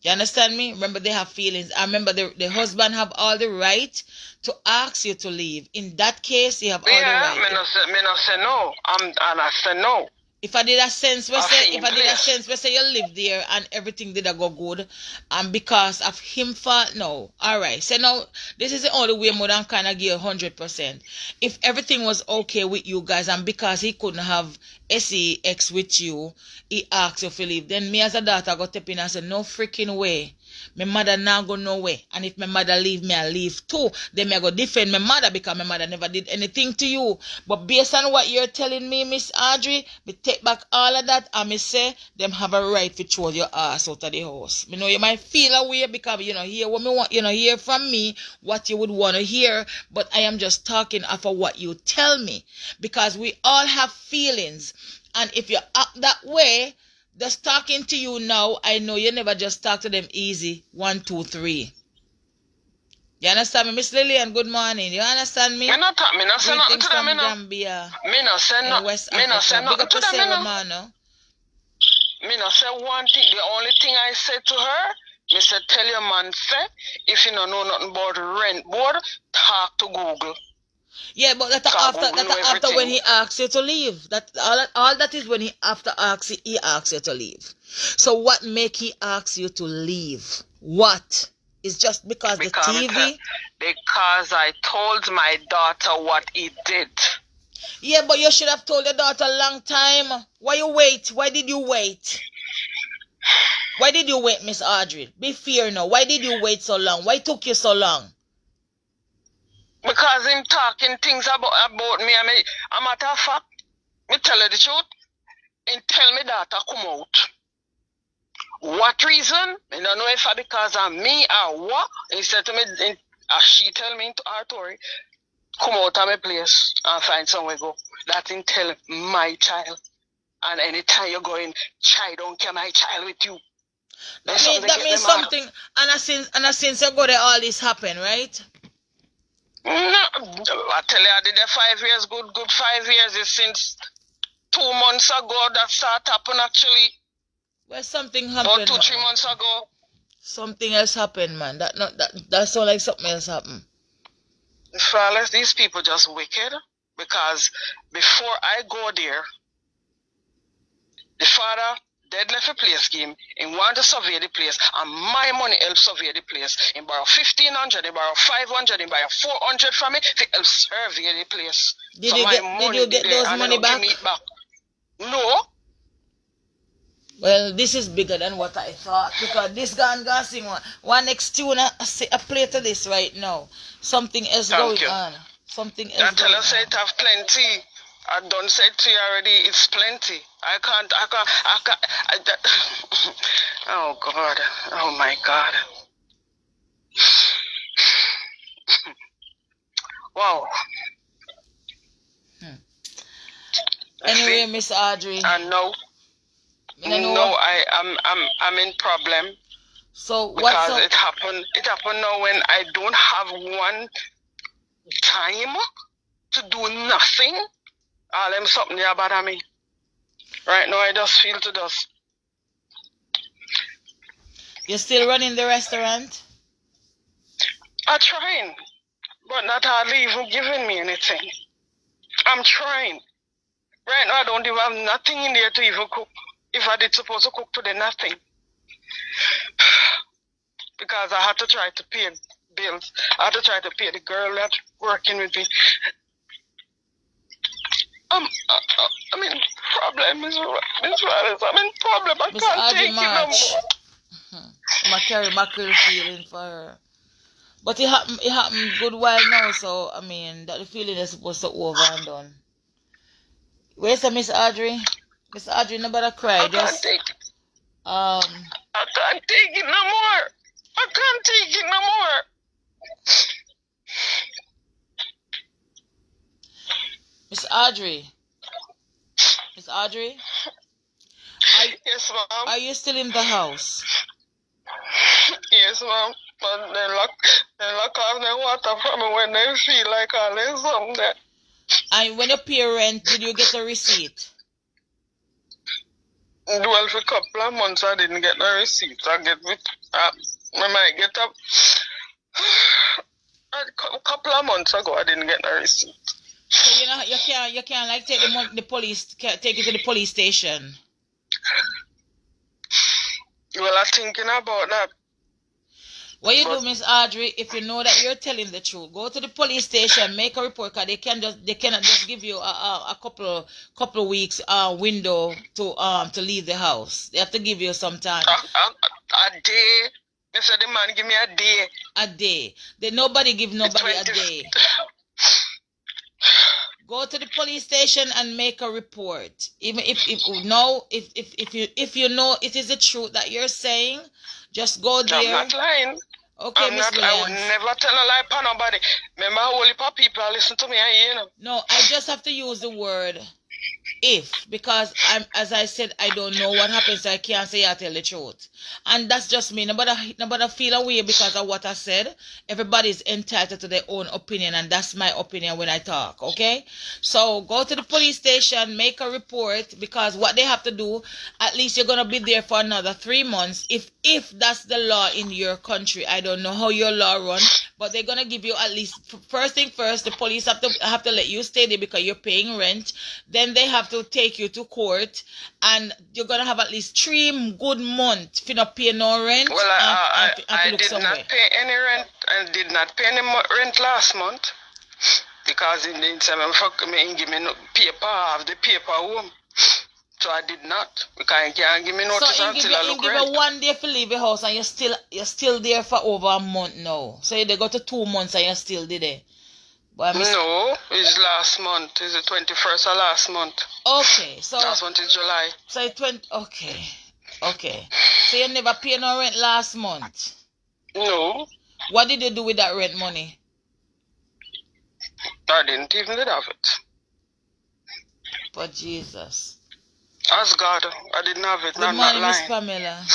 You understand me? Remember they have feelings. I remember the husband have all the right to ask you to leave. In that case, you have all the right. Yeah, me not say no. And I say no. If I did a sense, we say you live there and everything did go good, and because of him fault, no. Alright, so now this is the only way more than kind of give 100%. If everything was okay with you guys and because he couldn't have sex with you, he asked you to leave, then me as a daughter got step in and say, no freaking way. My mother now go nowhere. And if my mother leave me, I leave too. Then I go defend my mother because my mother never did anything to you. But based on what you're telling me, Miss Audrey, me take back all of that and me say them have a right to throw your ass out of the house. Me know you might feel away because you know hear what me want, you know, hear from me what you would want to hear, but I am just talking after what you tell me. Because we all have feelings. And if you act that way, just talking to you now, I know you never just talk to them easy. 1, 2, 3. You understand me, Miss Lillian? Good morning. You understand me? Me not say nothing to them. Me not say nothing. Me not say nothing to them. Me not say one thing. The only thing I said to her, me said, tell your man, say, if you don't know nothing about rent board, talk to Google. Yeah, but that after when he asks you to leave. That all that is when he asks you to leave. So what make he ask you to leave? What? It's just because the TV? Because I told my daughter what he did. Yeah, but you should have told your daughter a long time. Why you wait? Why did you wait? Why did you wait, Miss Audrey? Be fair now. Why did you wait so long? Why took you so long? Because him talking things about me. A matter of fact, me tell you the truth. And tell me that I come out. What reason? I don't know if it's because of me or what. He said to me, she tell me to our story, come out of my place and find somewhere to go. That didn't tell my child. And anytime you're going, child, don't carry my child with you. That means something. And since you go there, all this happen, right? No, I tell you, I did it 5 years, good 5 years. It's since 2 months ago that started happen actually. Well, something happened. About 2-3 months ago. Something else happened, man. That sounds like something else happened. Fellas, these people just wicked because before I go there, the father dead left a place scheme and want to survey the place, and my money help survey the place. And borrow 1,500, they borrow 500, they borrow 400 from me to help survey the place. Did you get those money back? No. Well, this is bigger than what I thought because this guy sing one next tune. I play to this right now. Something else going on. Something else. Tell us it have plenty. I don't say to you already. It's plenty. I can't. Oh God. Oh my God. Wow. Anyway, Miss Audrey. I know. No, I'm in problem. So because it happened now when I don't have one time to do nothing. All them something there bother me. Right now I just feel to dust. You're still running the restaurant? I'm trying, but not hardly even giving me anything. I'm trying. Right now I don't even have nothing in there to even cook. If I did supposed to cook today, nothing. Because I had to try to pay bills. I had to try to pay the girl that's working with me. I mean, problem is I'm in problem. I Miss can't Audrey take it no March. more. I carry mackerel feeling for her. But it happened good while now, so I mean that the feeling is supposed to over and done. Where's the Miss Audrey? Miss Audrey, nobody cry. I can't take it. I can't take it no more. I can't take it no more. Miss Audrey. Miss Audrey? Yes, ma'am. Are you still in the house? Yes, ma'am. But they lock off the water from me when they feel like all there's something there. And when you pay rent, did you get a receipt? Well, for a couple of months I didn't get no receipt. I might get a couple of months ago I didn't get no receipt. So you can't like take the police take it to the police station. Well, I'm thinking about that. What you do, Miss Audrey, if you know that you're telling the truth, go to the police station, make a report, because they cannot just give you a couple weeks window to leave the house. They have to give you some time. A day. They said the man give me a day. A day. Nobody give nobody a day. Go to the police station and make a report. Even if you know it is the truth that you're saying, just go there. I'm not lying. Okay, Miss Williams. I would never tell a lie for nobody. Remember, a whole heap of people listen to me, you know. No, I just have to use the word if, because as I said, I don't know what happens, so I can't say I tell the truth. And that's just me. Nobody feel away because of what I said. Everybody's entitled to their own opinion, and that's my opinion when I talk, okay? So go to the police station, make a report, because what they have to do, at least you're going to be there for another 3 months. If that's the law in your country, I don't know how your law runs, but they're going to give you at least, first thing first, the police have to let you stay there because you're paying rent. Then they have to take you to court, and you're going to have at least 3 good months if you not pay no rent. Well, I did not pay any rent. I did not pay any rent last month because in the time me give me no paper, I have the paper home. So I did not, because I can't give me notice until I look rent. So you give 1 day to leave the house, and you're still there for over a month now. So they go to 2 months and you're still there. No, it's last month. It's the 21st of last month. Okay, so last month is July. So okay. So you never paid no rent last month? No. What did you do with that rent money? I didn't even have it. But Jesus. Ask God, I didn't have it. Good morning, Miss Pamela.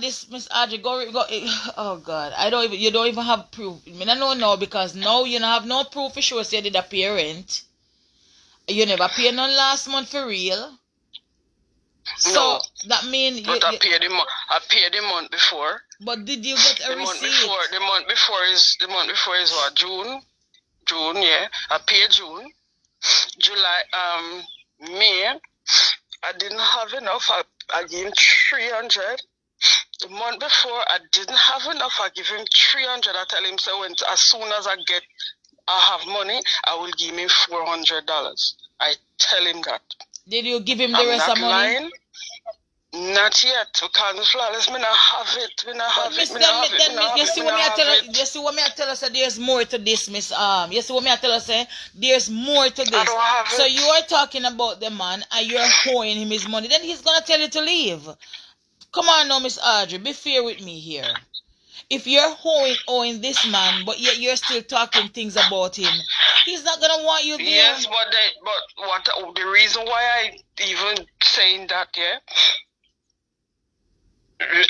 This Miss Audrey, go. Oh God, you don't even have proof. I mean, I don't know because now you don't have no proof for sure. So you did a pay rent. You never paid none last month for real. So no, that means I paid the month before. But did you get a receipt? The month before is what, June? June, yeah. I paid June. July, May. I didn't have enough. I gave him 300. The month before, I didn't have enough. I give him 300. I tell him, so as soon as I have money, I will give him $400. I tell him that. Did you give him the rest of money? Lying. Not yet, because flawless, me not have it. You see what me I tell us that there's more to this, Miss You see what me I tell us there's more to this. I don't have so it. You are talking about the man and you're owing him his money. Then he's gonna tell you to leave. Come on now, Miss Audrey, be fair with me here. If you're owing this man, but yet you're still talking things about him, he's not gonna want you there. Yes, but what the reason why I even saying that, yeah?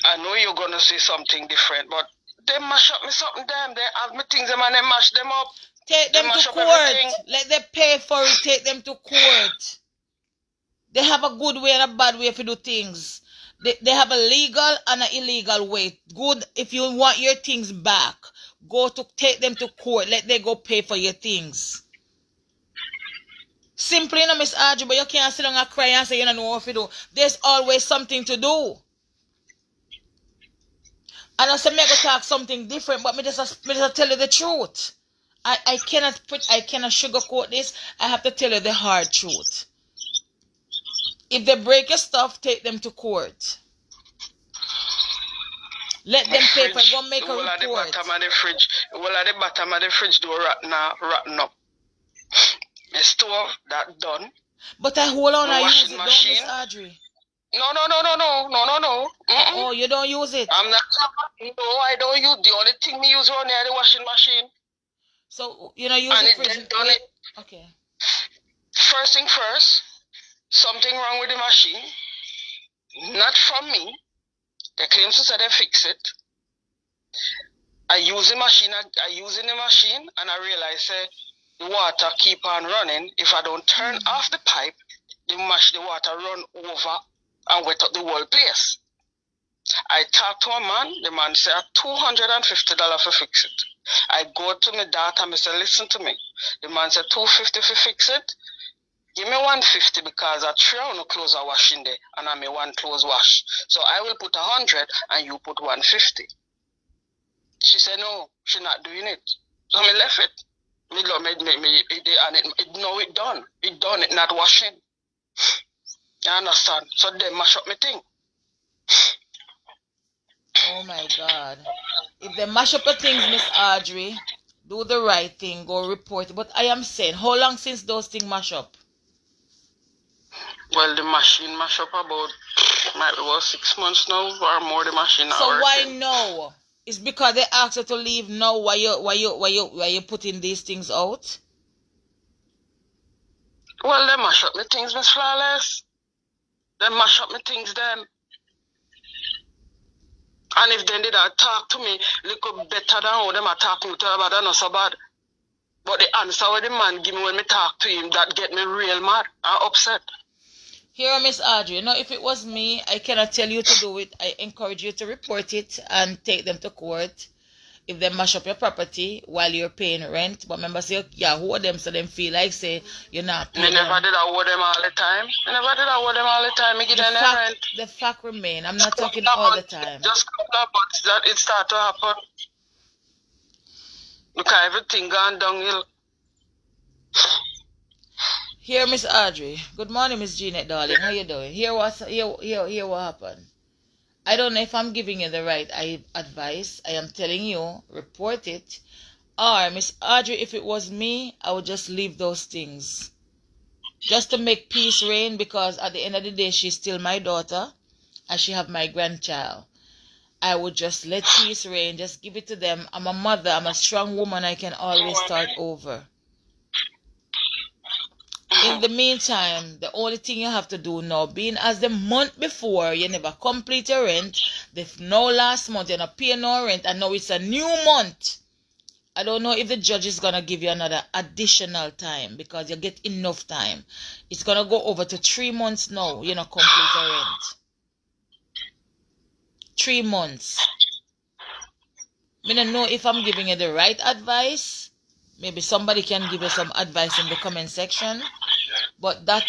I know you're gonna say something different, but they mash up me something damn. They have me things them and they mash them up. Take They them to mash up court. everything. Let them pay for it. Take them to court. They have a good way and a bad way to do things. They have a legal and an illegal way. Good if you want your things back. Go to take them to court. Let them go pay for your things. Simply, Miss Audrey, but you can't sit down and cry and say you don't know what to do. There's always something to do. And I say me go talk something different, but me just tell you the truth. I cannot sugarcoat this. I have to tell you the hard truth. If they break your stuff, take them to court. Let them pay for it. Go make a report. At the bottom of the fridge. Well, at the bottom of the fridge door rotten up. The stove that done. But I hold on. I use it, machine. don't Miss Audrey? No. Oh, you don't use it? I'm not. No, I don't use. The only thing me use around here is the washing machine. So you know use and the it fridge. then done it. Okay. First thing first, something wrong with the machine. Not from me. They claim to say they fix it. I use the machine, and I realize the water keep on running. If I don't turn off the pipe, the water run over and wet up the whole place. I talk to a man, the man said $250 for fix it. I go to my daughter and I say, listen to me. The man said $250 for fix it. Give me $150 because I three on clothes are washing there and I may one clothes wash. So I will put $100 and you put $150. She said no, she's not doing it. So I left it. It done. It done, it not washing. You understand? So they mash up my thing. Oh my God. If they mash up the things, Miss Audrey, do the right thing, go report it. But I am saying, how long since those things mash up? Well, the machine mash up might be 6 months now or more. The machine not so working. Why no? It's because they asked you to leave now. Why you putting these things out? Well, they mash up my things, Miss Flawless. They mash up my things then. And if they did talk to me, little better than how them are talking to about that, not so bad. But the answer what the man give me when me talk to him, that get me real mad and upset. Here, Miss Audrey, if it was me, I cannot tell you to do it. I encourage you to report it and take them to court. If they mash up your property while you're paying rent, but remember, say, yeah, who them so them feel like, say, you're not paying. Me never did owe them all the time. Me give them rent. The fact remain. I'm not talking all the time. Just couple of months that it start to happen. Because everything gone downhill. Here, Miss Audrey. Good morning, Miss Jeanette, darling. How you doing? Here what happened. I don't know if I'm giving you the right advice. I am telling you, report it. Or, Miss Audrey, if it was me, I would just leave those things. Just to make peace reign, because at the end of the day, she's still my daughter, and she have my grandchild. I would just let peace reign, just give it to them. I'm a mother, I'm a strong woman, I can always start over. In the meantime, the only thing you have to do now, being as the month before, you never complete your rent, no last month, you're not paying no rent, and now it's a new month. I don't know if the judge is going to give you another additional time, because you get enough time. It's going to go over to 3 months now, you not complete your rent. 3 months. I don't know if I'm giving you the right advice. Maybe somebody can give you some advice in the comment section. But that,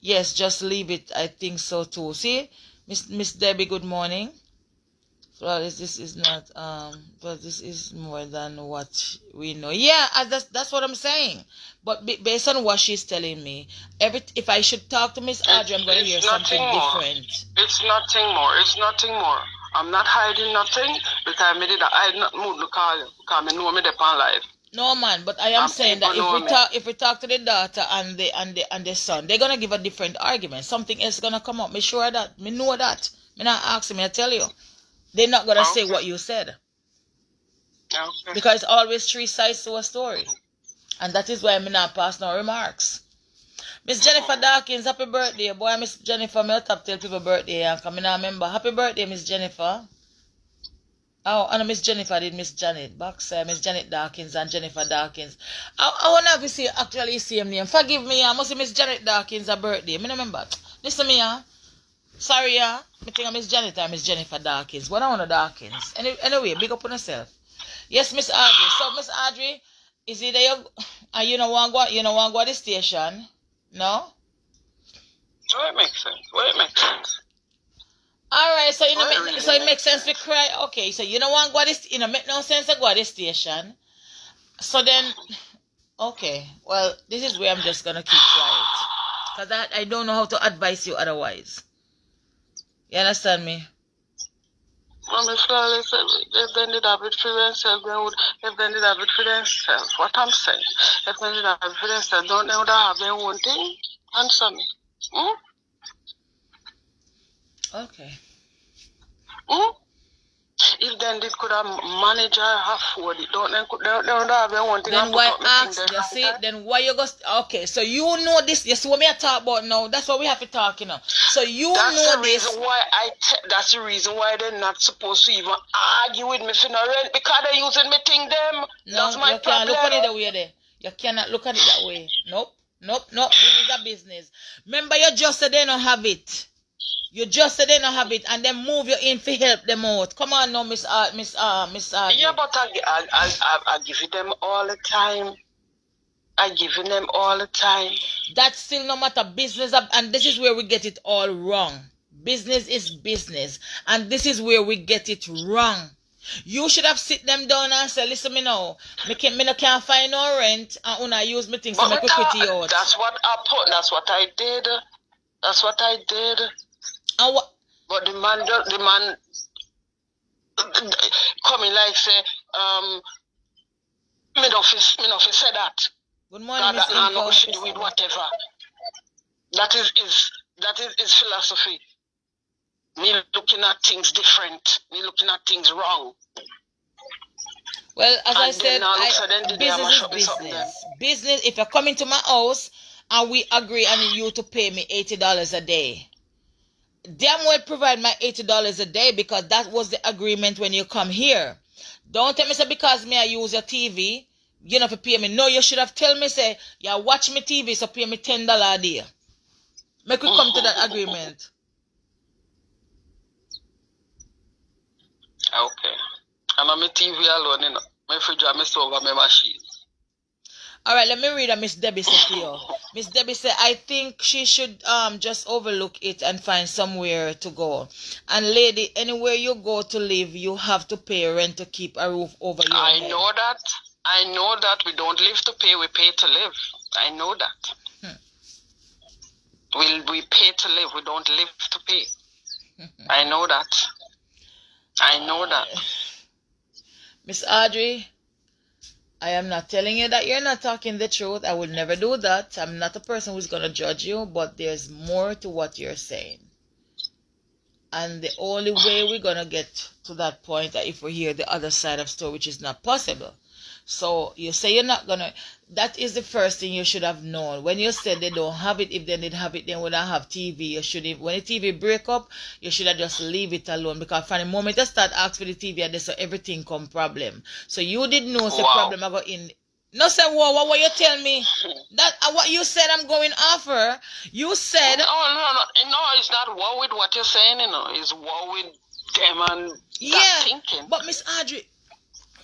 yes, just leave it. I think so too. See, Miss Debbie, good morning. Flawless, this is not, but this is more than what we know. Yeah, that's what I'm saying. But based on what she's telling me, if I should talk to Miss Audrey, I'm going to hear something different. It's nothing more. I'm not hiding nothing because I made it. I not mood to call you because I know me depend live. No man, but I am saying that if we talk to the daughter and the son, they're gonna give a different argument. Something else gonna come up. Me sure that. Me know that. Me not asking me. I tell you, they're not gonna say what you said. Okay. Because it's always 3 sides to a story, and that is why me not pass no remarks. Miss Jennifer Dawkins, happy birthday. Boy, Miss Jennifer, me top tell people birthday and come in and remember. Happy birthday, Miss Jennifer. Oh, and Miss Jennifer did Miss Janet Boxer, Miss Janet Dawkins and Jennifer Dawkins. I want to see actually same name. Forgive me, I must say Miss Janet Dawkins a birthday. Me no remember. Listen me, sorry, me think of Miss Janet or Miss Jennifer Dawkins. What I want to Dawkins. Anyway, big up on yourself. Yes, Miss Audrey. So Miss Audrey, is it that you know want go to the station? No? Well, it makes sense. Alright, so so it makes sense to cry. Okay, so you don't want to go to this, make no sense to go to the station. So then, okay, well, this is where I'm just gonna keep quiet, cause I don't know how to advise you otherwise. You understand me? Well, Miss Flawless, if they did have it for themselves, if they did have it for themselves, what I'm saying, if they did have it for themselves, don't they would have their own thing? Answer me. Hmm? Okay. Hmm? If then they could have managed or afford it, don't they have their own thing? Then why ask? You see? Then why you go? Okay, so you know this. You see what me I talk about now? That's what we have to talk, So you know this. That's the reason why they're not supposed to even argue with me for no rent, because they're using me thing them. No, that's my you can't look at it problem. that way there. You cannot look at it that way. Nope. This is a business. Remember, you just said they don't have it. You just said they don't have it, and then move you in for help them out. Come on now, Miss Yeah, but I give it them all the time. I giving them all the time. That's still no matter business, and this is where we get it all wrong. Business is business, and this is where we get it wrong. You should have sit them down and say, listen, me now, me can't find no rent, and when I use me things to make it pretty out. That's what I did. And what? But the man coming like say, me no fi say that. Good morning, Miss Info. Should do with whatever. That is philosophy. Me looking at things different. Me looking at things wrong. Well, as I said, business is business. Business, if you're coming to my house and we agree on you to pay me $80 a day, damn well provide my $80 a day, because that was the agreement when you come here. Don't tell me say because me I use your TV, you know, to pay me. No, you should have tell me say, yeah, watch me TV, so pay me $10 a day. Make we come to that agreement. Okay. I'm on my TV alone, My fridge and my stove and my machine. Alright, let me read what Miss Debbie said to you. Miss Debbie said, I think she should just overlook it and find somewhere to go. And lady, anywhere you go to live, you have to pay rent to keep a roof over your head. I know that we don't live to pay, we pay to live. I know that. We pay to live, we don't live to pay. I know that. Miss Audrey, I am not telling you that you're not talking the truth. I would never do that. I'm not a person who's going to judge you, but there's more to what you're saying. And the only way we're going to get to that point is if we hear the other side of the story, which is not possible. So you say you're not going to... That is the first thing you should have known. When you said they don't have it, if they did have it, they would not have TV. You should have, when the TV break up, you should have just leave it alone. Because from the moment you start asking for the TV, and so everything come problem. So you didn't know the problem I got in... No, say, whoa, what you tell me? That what you said I'm going offer. You said... No, it's not war with what you're saying, It's war with them and that thinking. But Miss Audrey...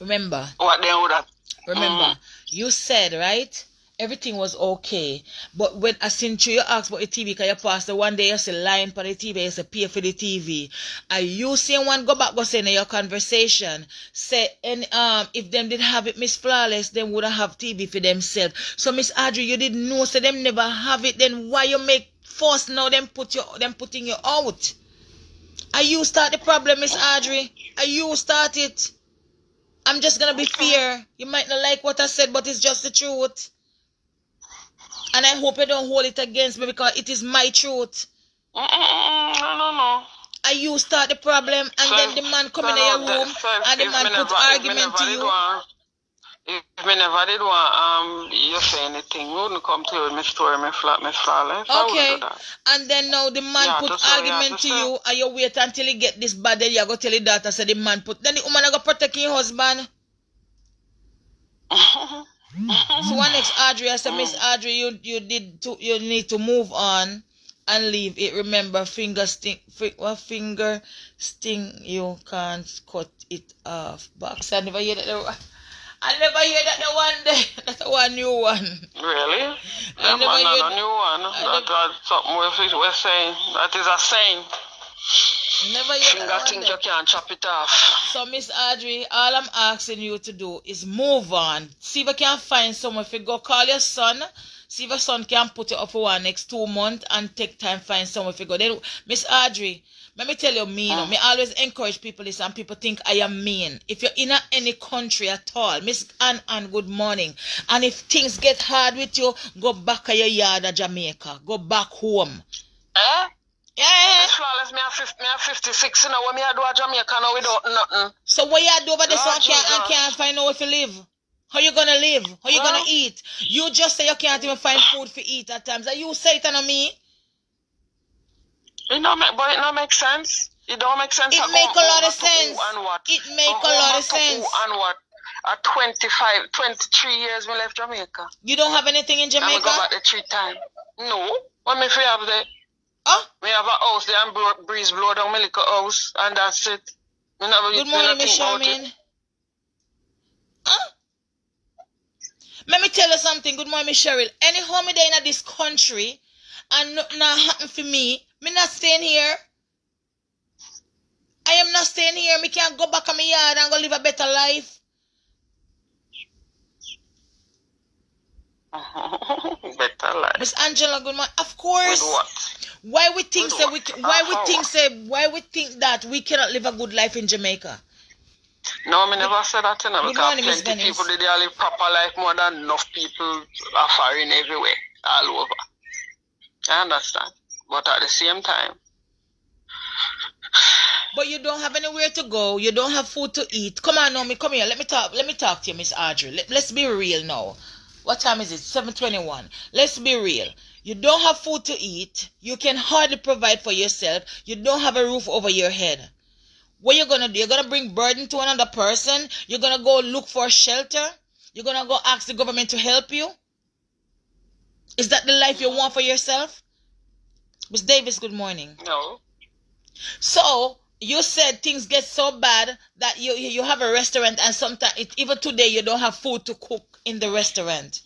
Remember, what they would have. Remember, you said, right, everything was okay. But when I seen you asked about the TV, because you passed the one day, you say line for the TV, you say pay for the TV. Are you saying one go back, go say in your conversation, say, and if them did have it, Miss Flawless, them would have TV for themselves. So Miss Audrey, you didn't know, so them never have it, then why you make force now them putting you out? Are you start the problem, Miss Audrey? Are you start it? I'm just going to be fair. You might not like what I said, but it's just the truth. And I hope you don't hold it against me, because it is my truth. No. You start the problem, and then the man come in your room, and the man put argument to you. if me never did want you say anything, we wouldn't come to you with my story, my flawless. I wouldn't Okay. do that. And then now the man Yeah, put to say, argument to you, and you wait until he get this bad, then you go tell your daughter, say the man put. Then the woman go protect your husband. So one next Audrey, I said, Miss Audrey, you need to move on and leave it. Remember, finger sting, you can't cut it off. Box. I never hear that. I never hear that the one day. That's a one new one. Really? I never hear a new one. That's something we're saying. That is a saying. Never hear Finger that think one you can't chop it off. So, Miss Audrey, all I'm asking you to do is move on. See if I can find someone. If you go call your son, see if your son can put it up for one next 2 months and take time find someone. If you go then, Miss Audrey, let me tell you, me always encourage people this, and people think I am mean. If you're in any country at all, Miss Ann, good morning. And if things get hard with you, go back to your yard at Jamaica. Go back home. Eh? Yeah. Miss Flawless, me 56, you know, when me I do a Jamaica now without nothing. So what you do over there so I Jesus. can't find out where to live? How you gonna live? How you gonna eat? You just say you can't even find food to eat at times. Are you say it on me? But it don't make sense. It don't make sense. It make a lot of sense. And what? It make a lot of sense. And what? At 23 years, we left Jamaica. You don't have anything in Jamaica? And we go back there 3 times. No. What me free have there? Huh? We have a house there and breeze blow down my little house, and that's it. Good morning, Miss Charmaine. Huh? Let me tell you something. Good morning, Miss Cheryl. Any home day in this country and nothing happen for me not staying here. I am not staying here. Me can't go back to my yard and go live a better life. Better life. Miss Angela, good morning. Of course. With what? Why we think that we cannot live a good life in Jamaica? No, I never said that. Good morning, Miss plenty Venice. People did live proper life more than enough people are foreign everywhere, all over. I understand, but at the same time. But you don't have anywhere to go. You don't have food to eat. Come on, Naomi, come here. Let me talk to you, Miss Audrey. Let's be real now. What time is it? 7:21. Let's be real. You don't have food to eat. You can hardly provide for yourself. You don't have a roof over your head. What you gonna do? You're gonna bring burden to another person? You're gonna go look for shelter? You're gonna go ask the government to help you? Is that the life you want for yourself? Miss Davis, good morning. No. So, you said things get so bad that you have a restaurant, and sometimes, even today, you don't have food to cook in the restaurant.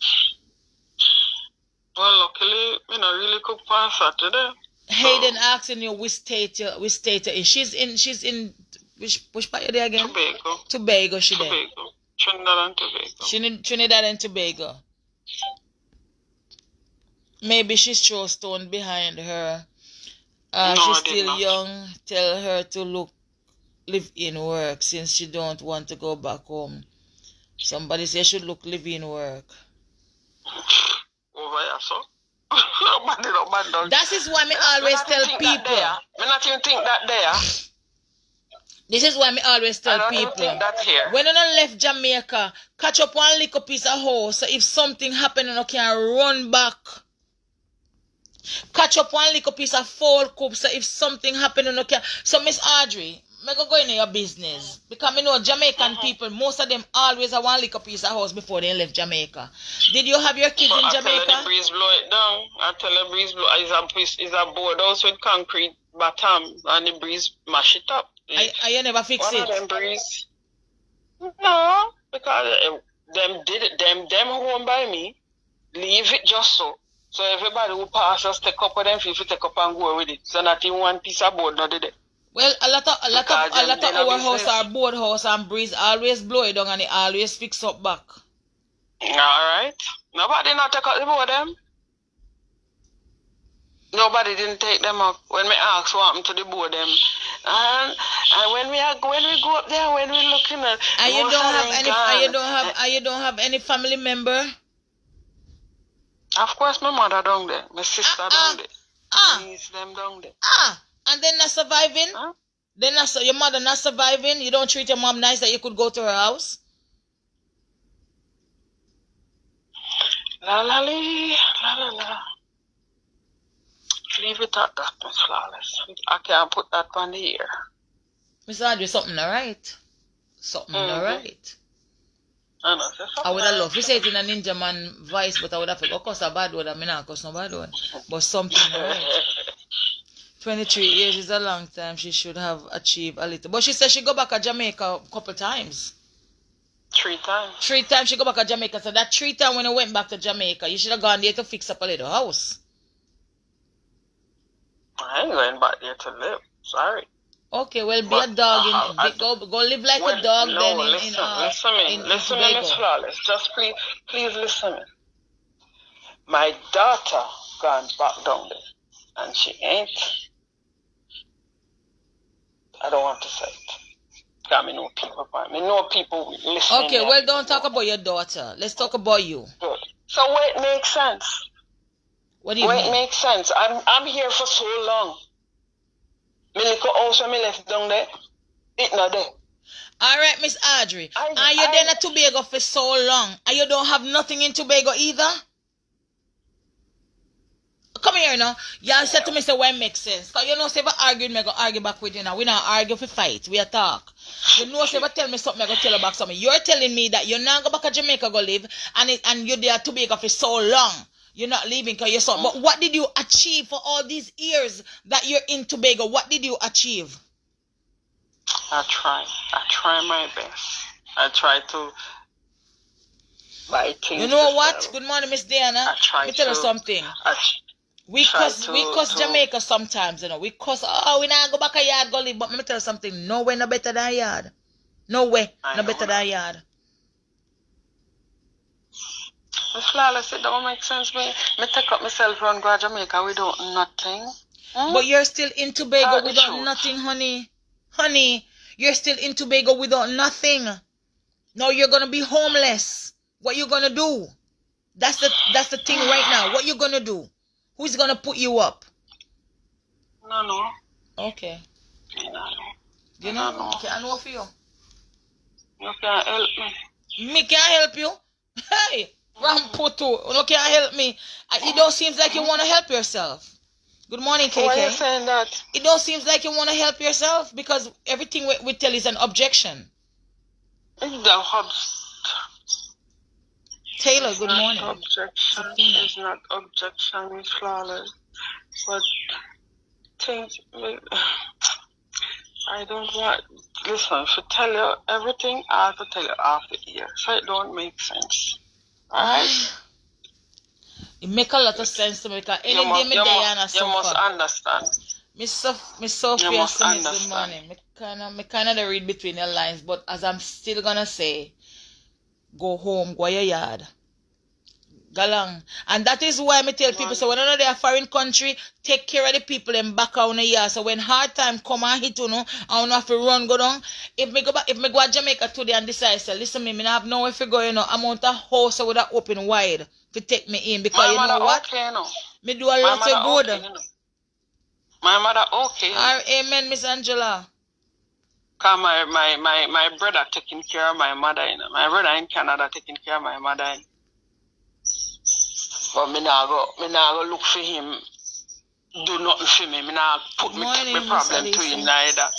Well, luckily, we not really cook on Saturday. Hayden asking you which state you in. She's in which part are they again? Tobago, she there. Trinidad and Tobago. Trinidad and Tobago. Maybe she's throw stone behind her. No, she's still young. Tell her to live in work since she don't want to go back home. Somebody say she should live in work. Over here, so. Nobody. That is why me always tell people. I not even think that there. This is why me always tell I don't people. Even think that here. When you left Jamaica, catch up one little piece of house. So if something happen, you can run back. Catch up one little piece of foul cup. So if something happen, you can. So Miss Audrey, me go in your business because me know Jamaican people, most of them always have one little piece of house before they left Jamaica. Did you have your kids in Jamaica? I tell the breeze blow it down. I tell the breeze blow is a board house with concrete bottom and the breeze mash it up. I never fix it. One of them breeze. No, because them home by me, leave it just so. So everybody who pass just take up with them, if you take up and go with it. So not in one piece of board, not did it. Well, a lot of our house are board house and breeze always blow it down and it always fix up back. Alright. Nobody not take up the board them. Nobody didn't take them up when me ask what happened to the board them. And when we go up there, when we looking at and you don't have any family member? Of course my mother down there, my sister down there. My niece them down there. And they're not surviving? Huh? Your mother not surviving? You don't treat your mom nice that you could go to her house? La la lee, la la la. Leave it at that, Miss Flawless. I can't put that on the air. Miss Audrey, something alright. Something alright. I know. I would have loved to say it in a ninja man voice, but I would have to go cuss a bad word. I mean, not cuss no bad word. But something alright. 23 years is a long time. She should have achieved a little. But she said she go back to Jamaica a couple times. 3 times. 3 times she go back to Jamaica. So that 3 times when I went back to Jamaica, you should have gone there to fix up a little house. I ain't going back there to live. Sorry. Okay, well, be a dog in go live like a dog no, then listen me, Miss Flawless. Just please listen me. My daughter gone back down there, and she ain't. I don't want to say it. Got me know people, me know people listening. Okay, well, don't talk about your daughter. Let's talk about you. Good. So wait, makes sense. What do you mean? It makes sense. I'm here for so long. Me little house when me left down there, it not there. Alright, Miss Audrey. Are you there in Tobago for so long? And you don't have nothing in Tobago either? Come here now. Y'all said to me, say, when it makes sense. Because you know, say, if I argue, I go argue back with you now. We not argue for fight. We a talk. You know, say, if I tell me something, I go tell you back something. You're telling me that you're not go back to Jamaica go live, and you're there Tobago for so long. You're not leaving because you're son. But what did you achieve for all these years that you're in Tobago? What did you achieve? I try my best. I try to buy things. You know what? Good morning, Miss Diana. Let me tell you something. We cuss Jamaica sometimes, you know. We cuss, we not go back a yard go live. But let me tell you something. No way no better than yard. No way no better than yard. Miss Flawless, it don't make sense. Me take up myself around go to Jamaica without nothing. But you're still in Tobago without nothing, honey. Honey, you're still in Tobago without nothing. Now you're gonna be homeless. What you gonna do? That's the thing right now. What you gonna do? Who's gonna put you up? No. Okay. No. You know? Okay, I know for you. You can't help me. Me can't help you. Hey, Ramputu, you can't help me. It don't seem like you want to help yourself. Good morning, KK. Why are you saying that? It don't seem like you want to help yourself because everything we tell is an objection. Taylor, good morning. It's not objection, Miss Flawless. But things, I don't want, listen, to tell you everything, I have to tell you half the year. So it don't make sense. Alright? It make a lot of sense to me because any day me Diana suffer. You must understand. Miss Sophia Smith, good morning. Me kinda read between the lines, but as I'm still gonna say, go home, go your yard. Galang. And that is why me tell people, so when I know they're a foreign country, take care of the people in back on the yard. So when hard time come and hit you know, I don't have to run go down. If me go to Jamaica today and decide, say, listen me not have nowhere to go, you know, I'm on a house with that open wide to take me in because my you know what? Okay, no. Me do a lot of good. Okay, no. My mother okay. Amen, Miss Angela. Cause my brother taking care of my mother, you know. My brother in Canada taking care of my mother. You know. But me nah go look for him, do nothing for me. Me nah put my problem to him neither.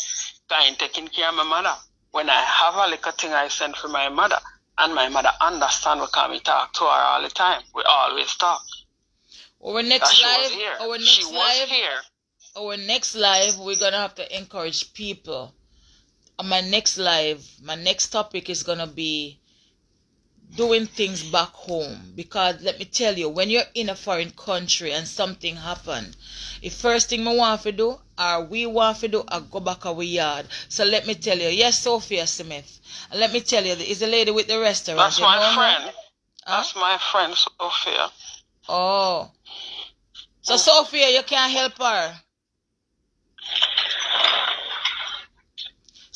Cause he taking care of my mother. When I have a little thing I send for my mother, and my mother understand because me talk to her all the time. We always talk. Our next live, we're gonna have to encourage people. On my next live, my next topic is gonna be doing things back home, because let me tell you, when you're in a foreign country and something happen, the first thing we want to do or we want to do is go back our yard. So let me tell you, yes, Sophia Smith, and let me tell you, is the lady with the restaurant. That's my friend. That's my friend Sophia. Oh, so Sophia, you can't help her.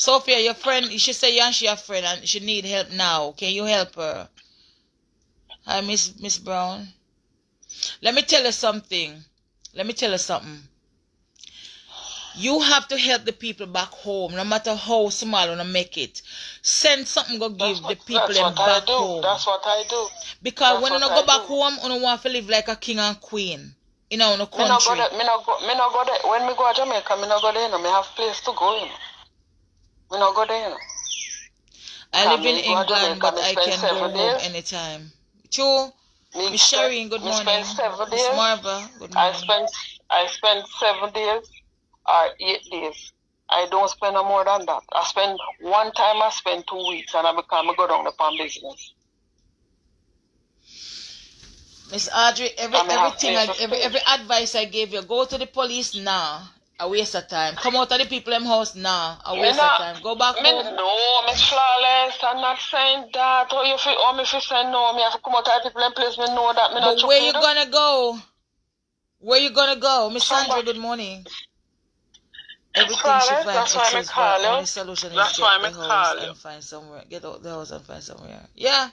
Sophia, your friend, she say you and she a friend and she need help now. Can you help her? Hi, Miss Brown. Let me tell you something. You have to help the people back home, no matter how small you make it. Send something go give the people them back home. That's what I do. Because when you go back home, you want to live like a king and queen in our country. Me no go there. When me go to Jamaica, me no go there. Me have place to go. Me no go there. I live in England, but I can go home anytime. True. Miss Sherry, good morning. Miss Marva, good morning. I spend 7 days or 8 days. I don't spend no more than that. I spend 2 weeks, and I go down the palm business. Miss Audrey, every advice I gave you, go to the police now. A waste of time. Come out of the people in house now. A waste of time. Go back home. No, Miss Flawless, I'm not saying that. Or if you say no, me have to come out of the people in place. Me know that. Me but where you gonna go? Where you gonna go? Miss Sandra, good morning. Everything she finds, that's why I call you. Only solution is get the house and find somewhere. Get out the house and find somewhere. Yeah.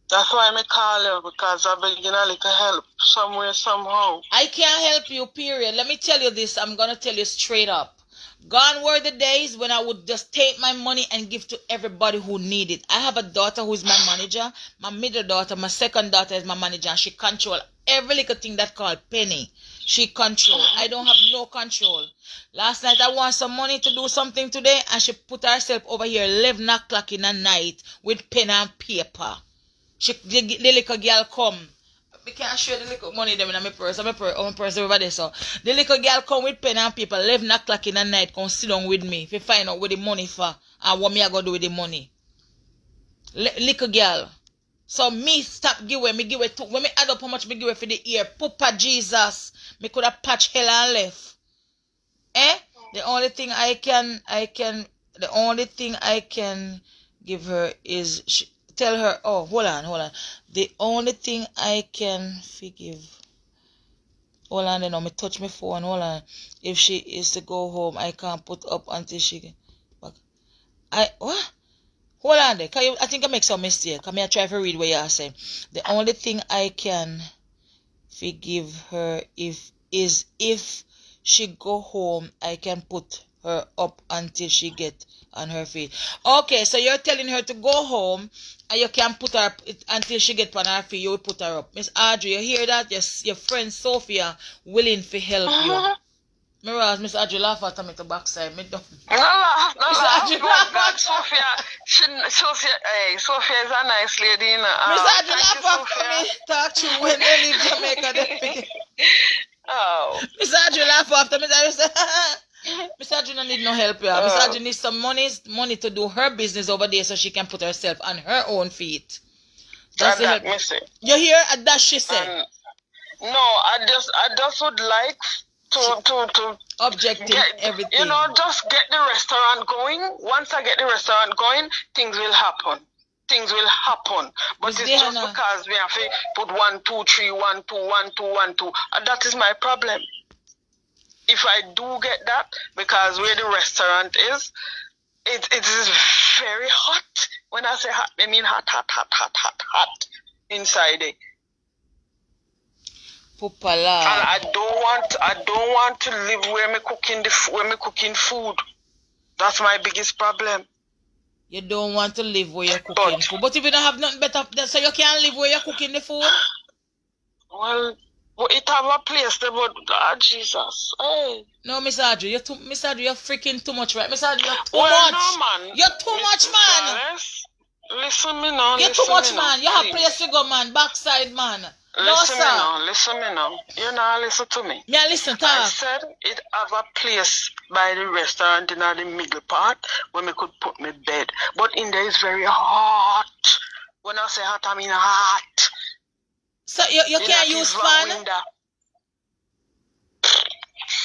That's why I call you, because I begin a little help somewhere, somehow. I can't help you, period. Let me tell you this. I'm going to tell you straight up. Gone were the days when I would just take my money and give to everybody who need it. I have a daughter who is my manager. My middle daughter, my second daughter is my manager. And she control every little thing that called penny. She control. I don't have no control. Last night I want some money to do something today. And she put herself over here 11 o'clock in the night with pen and paper. The little girl come. I can't show the little money them in my purse. My purse over there. So the little girl come with pen and paper 11 o'clock in the night. Come sit down with me. If you find out what the money for and what me I go do with the money. Little girl. So me stop give away. Me give away too. When me add up how much me give away for the year. Papa Jesus. Me could have patched hell and left. The only thing I can give her is tell her, oh, hold on. The only thing I can forgive. Hold on, then, me touch my phone. Hold on. If she is to go home, I can't put up until she get back. What? Hold on there. I think I make some mistake. Come here, try to read what you are saying. The only thing I can forgive her if she go home, I can put her up until she get on her feet. Okay, so you're telling her to go home and you can put her up until she get on her feet. You will put her up. Miss Audrey, you hear that? Yes, your friend Sophia willing to help you. Miss Audrey laugh at me to backside. Me don't. No, Miss Audrey laugh at Sophia is a nice lady. Miss Audrey laugh at me. Talk to you when they leave Jamaica. Oh. Miss Audrey laugh after me. Miss Audrey don't need no help. Yeah. Miss Audrey needs some money to do her business over there so she can put herself on her own feet. That's the help. You hear? That she said. No, I just would like to objective everything. Just get the restaurant going. Once I get the restaurant going, things will happen. But it's just because we have to put 1, 2, 3, 1, 2, 1, 2, 1, 2. And that is my problem. If I do get that, because where the restaurant is, it is very hot. When I say hot, I mean hot inside it. Pupala. And I don't want to live where me cooking food. That's my biggest problem. You don't want to live where you're cooking food. But if you don't have nothing better, so you can't live where you're cooking the food? Well, it have a place there, but Jesus. Hey. No, Miss Audrey, you're freaking too much, right? Miss Audrey, you're too much. No, man. You're too much, man. Listen me now. You're too much, man. You have place to go, man. Backside, man. Listen me now. You know, listen to me. Yeah, listen, talk. I said it have a place by the restaurant in the middle part where me could put my bed. But in there is very hot. When I say hot, I mean hot. So you can't use fan?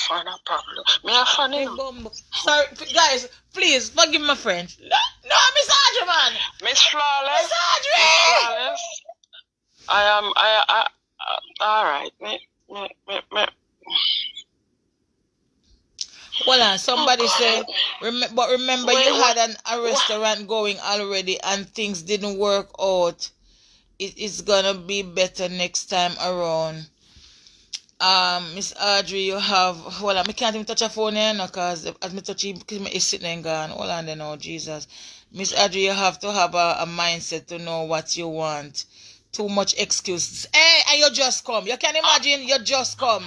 Fan a problem. Me a fan you. Sorry, guys, please forgive my friend. No, Miss Audrey, man. Miss Flawless. Miss Audrey. All right. Hold on, somebody said, but remember you had a restaurant going already and things didn't work out. It's gonna be better next time around. Miss Audrey, you have, hold on, I can't even touch a phone here now, because as me touch it, it's sitting and gone. Hold on then, oh Jesus. Miss Audrey, you have to have a mindset to know what you want. Too much excuses. Hey, and you just come. You can imagine, you just come.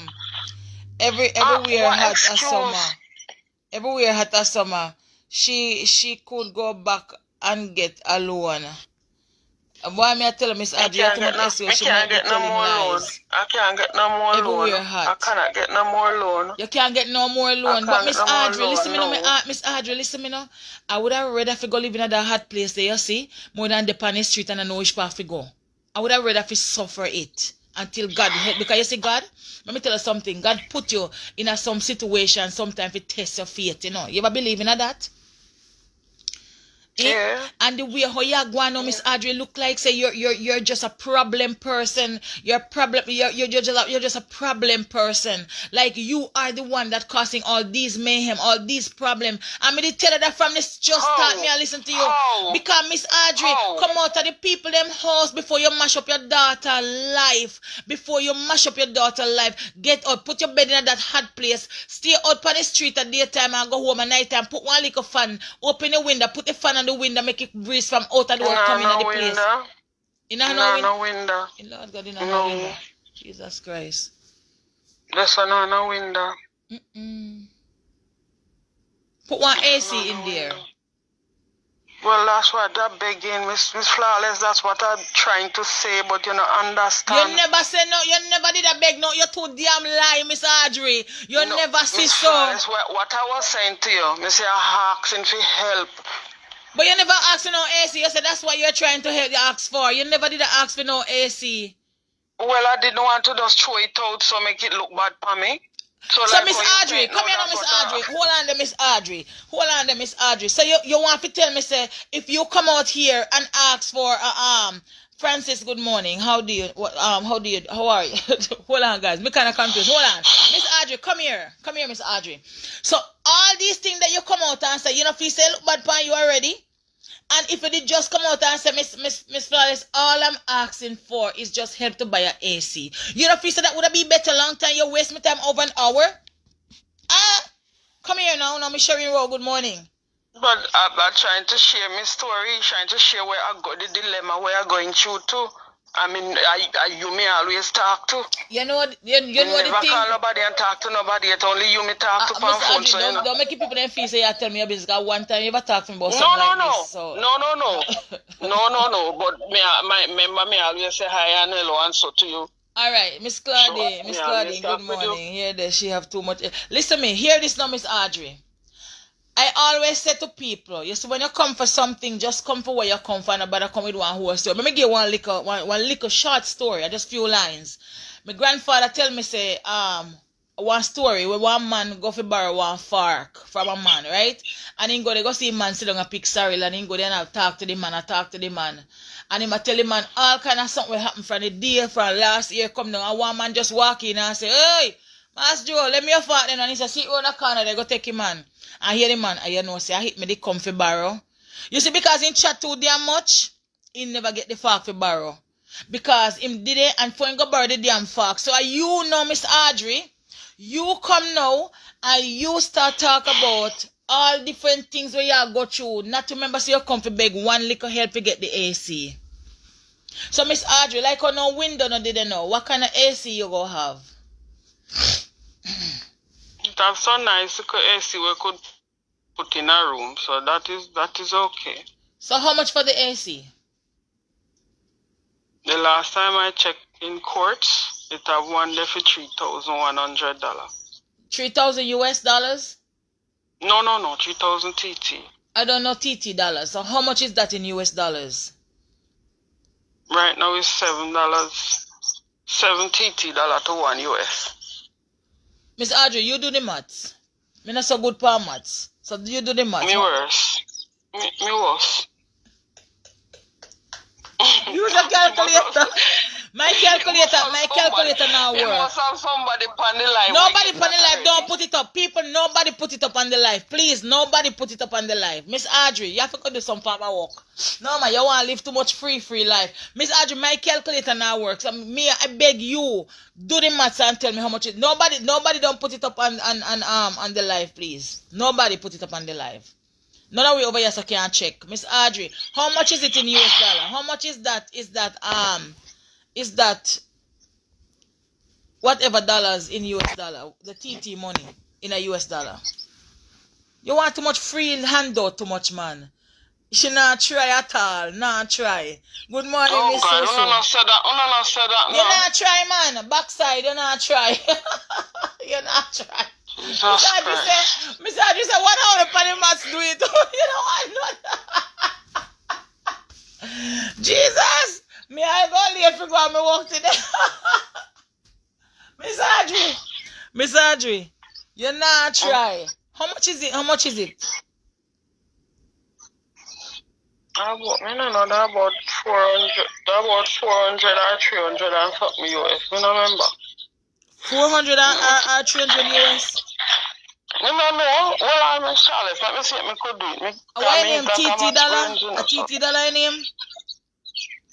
Everywhere what had a excuse? summer. Everywhere had a summer. She could go back and get a loan. Why me I tell her, Miss Audrey, you have too much excuse. She might be telling lies. I can't get no more Everywhere loan. I hot. cannot get no more loan. You can't get no more I loan. But can't Miss get no more Audrey, loan, listen me now, no. Miss Audrey, listen me now. I would have rather if you go live in that hot place there, you see, more than the on the street and I know which path to go. I would have rather if you suffer it until God help. Because you see, God, let me tell you something. God put you in some situation sometimes to test your faith, you know. You ever believe in that? Yeah. And the way how you go on, Miss Audrey, look like say you're just a problem person. You're just a problem person. Like you are the one that causing all these mayhem, all these problem. I mean, they tell her that from this just start me and listen to you. Because Miss Audrey, come out of the people them house before you mash up your daughter life. Before you mash up your daughter life, get out, put your bed in that hot place. Stay out on the street at daytime and go home at night time. Put one little fan, open the window, put the fan on the window, make it breeze from out of the door coming at the place. You know no window. Lord God, no window. Jesus Christ. That's no window. Put one AC in there. Well, that's what I'm begging, Miss Flawless. That's what I'm trying to say, but you don't understand. You never say no. You never did a beg no. You're too damn lie, Miss Audrey. You no, never see Miss so. Flawless, what I was saying to you, I say I'm asking for help. But you never asked for no AC. You said that's what you're trying to help you ask for. You never did ask for no AC. Well, I didn't want to just throw it out so make it look bad for me. So like Miss Audrey, come here now, Miss Audrey. Hold on there, Miss Audrey. Hold on there, Miss Audrey. So you want to tell me, say, if you come out here and ask for Francis, good morning. How are you? Hold on, guys. Me kind of confused. Hold on. Miss Audrey, come here. Come here, Miss Audrey. So all these things that you come out and say, you know, if you say look bad upon you already. And if you did just come out and say, Miss Flawless, all I'm asking for is just help to buy an AC. You know, if you said that would have been better long time, you waste my time over an hour. Come here now, me Sherry Rowe, good morning. But I'm trying to share my story, trying to share where I got the dilemma, where I'm going through too. I mean, you may always talk to. You know the thing. Never call nobody and talk to nobody. It's only you me talk to on phone. So don't make people them feel say you tell me your business. Cause one time you ever talk to me about no, something no, like no. this. So. No. But me always say hi and hello and so to you. All right, Miss Claudine, Miss Claudine, good morning. Here, there, she have too much. Listen me, hear this now, Miss Audrey. I always say to people, you see, when you come for something, just come for where you come for, and nobody come with one whole story. Let me give one little short story, just few lines. My grandfather tell me, say, one story where one man go for borrow one fork from a man, right? And he go see a man sit down and pick sorrel, and he go there and talk to the man, and he tell the man all kind of something will happen from the day from last year come down, and one man just walk in and say, hey, Master Joe, let me your fork then, and he say, sit on the corner, they go take him man. And hear the man, and you know, say, I hit me the comfy borrow. You see, because he chat too damn much, he never get the fork for borrow. Because him did it, and for him go borrow the damn fork. So you know, Miss Audrey, you come now, and you start talk about all different things where you go through. Not to remember, so you come to beg one little help to get the AC. So, Miss Audrey, like on no window, no didn't know. What kind of AC you go have? That's so nice AC we could put in a room, so that is okay. So how much for the AC? The last time I checked in courts, it have one there for $3,100. 3,000 US dollars? No, 3,000 TT. I don't know TT dollars. So how much is that in US dollars? Right now it's $7. 7 TT dollar to 1 US. Miss Audrey, you do the maths. Me not so good for maths. So you do the maths. Me worse. Me worse. Use a calculator. My calculator now You work. must have somebody on the live. Nobody put the live. Don't put it up. People, nobody put it up on the live. Please, nobody put it up on the live. Miss Audrey, you have to go do some farmer work. No, man, you want to live too much free life. Miss Audrey, my calculator now works. I beg you, do the maths and tell me how much it. Nobody don't put it up on the live, please. Nobody put it up on the live. None of we over here so can't check. Miss Audrey, how much is it in US dollar? How much is that? Is that whatever dollars in US dollar, the TT money in a US dollar? You want too much free handout too much, man. You should not try at all. Not try. Good morning, Miss God, Susu. not said that. You not try, man. Backside, you not try. You not try. Miss Audrey said, what how the penny must do it? You know what? Jesus! Me, I go late for go me work today. Miss Audrey, you not try. How much is it? I know that about 400 or 300 and something US. I don't remember. 400 or 300 US? No. Well, I'm in Charlotte. Let me see if I could do it. What name? TT dollar? A TT dollar name?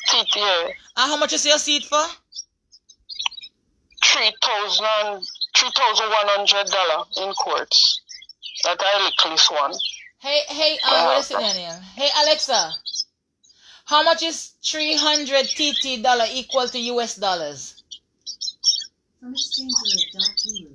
TT, yeah. And how much is your seat for? $3,100 in courts. That I like this one. Hey, what is it name? Hey, Alexa. How much is 300 TT dollar equal to US dollars? From exchangerate.guru.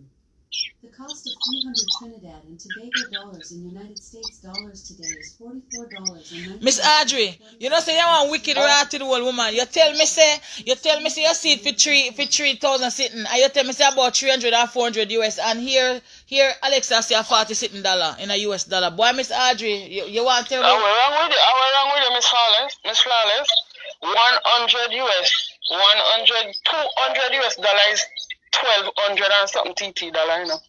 The cost of 300 Trinidad and Tobago dollars in United States dollars today is $44. Miss Audrey, you know say you want wicked rotted old woman. You tell me say you see it for 3,000 sitting, and you tell me say about 300 or 400 US, and here Alexa say a 40 sitting dollar in a US dollar. Boy, Miss Audrey, you want to tell me? How wrong with you, Miss Flawless? 100 US, 200 US dollars, 1,200 and something TT dollar, you know.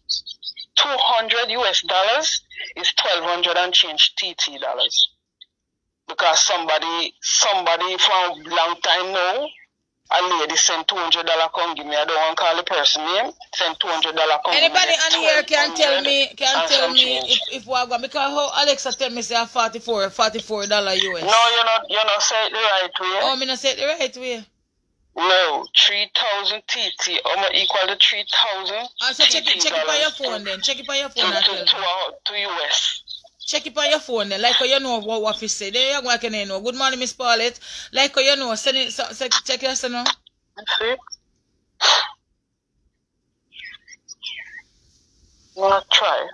200 US dollars is 1,200 and change TT dollars. Because somebody from long time now, a lady sent $200 come give me. I don't want to call the person name. Send $200 come. Anybody on here can tell me if we're going, because how Alexa tell me say $44 US. No, you're not saying it the right way. Oh, me not say it the right way. No, 3,000 TT equal to 3,000. So check it on your phone then. Check it on your phone to US. Check it on your phone then. Like how you know what we say. Then you're going to know. Good morning, Miss Paulette. Like how you know. Send it. Check your son now. See? Wanna try?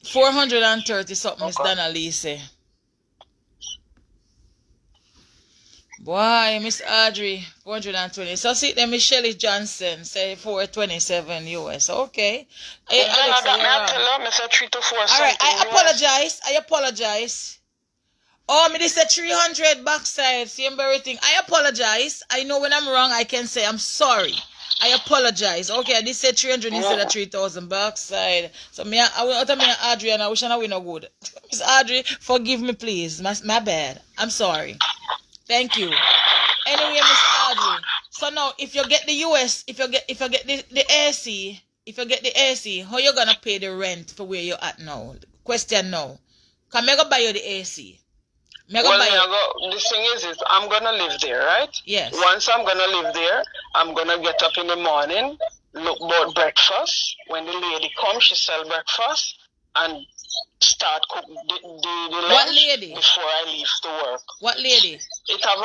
430 something. Miss Donna Lee say. Boy, Miss Audrey, 420. So see them, Miss Shelley Johnson, say 427 US. Okay. Alexa, alright, I apologize. Oh, me this say 300 backside, same everything. I apologize. I know when I'm wrong, I can say I'm sorry. I apologize. Okay, this said 300 instead of 3,000 backside. So I will tell me Audrey and I wish I win no good. Miss Audrey, forgive me please. My bad. I'm sorry. Thank you. Anyway, Miss Audrey. So now, if you get the US, if you get the AC, how you gonna pay the rent for where you're at now? Question now. Can I go buy you the AC? The thing is, I'm gonna live there, right? Yes. Once I'm gonna live there, I'm gonna get up in the morning, look about breakfast. When the lady comes, she sell breakfast and start cook the lunch. What lady? Before I leave to work. What lady? It have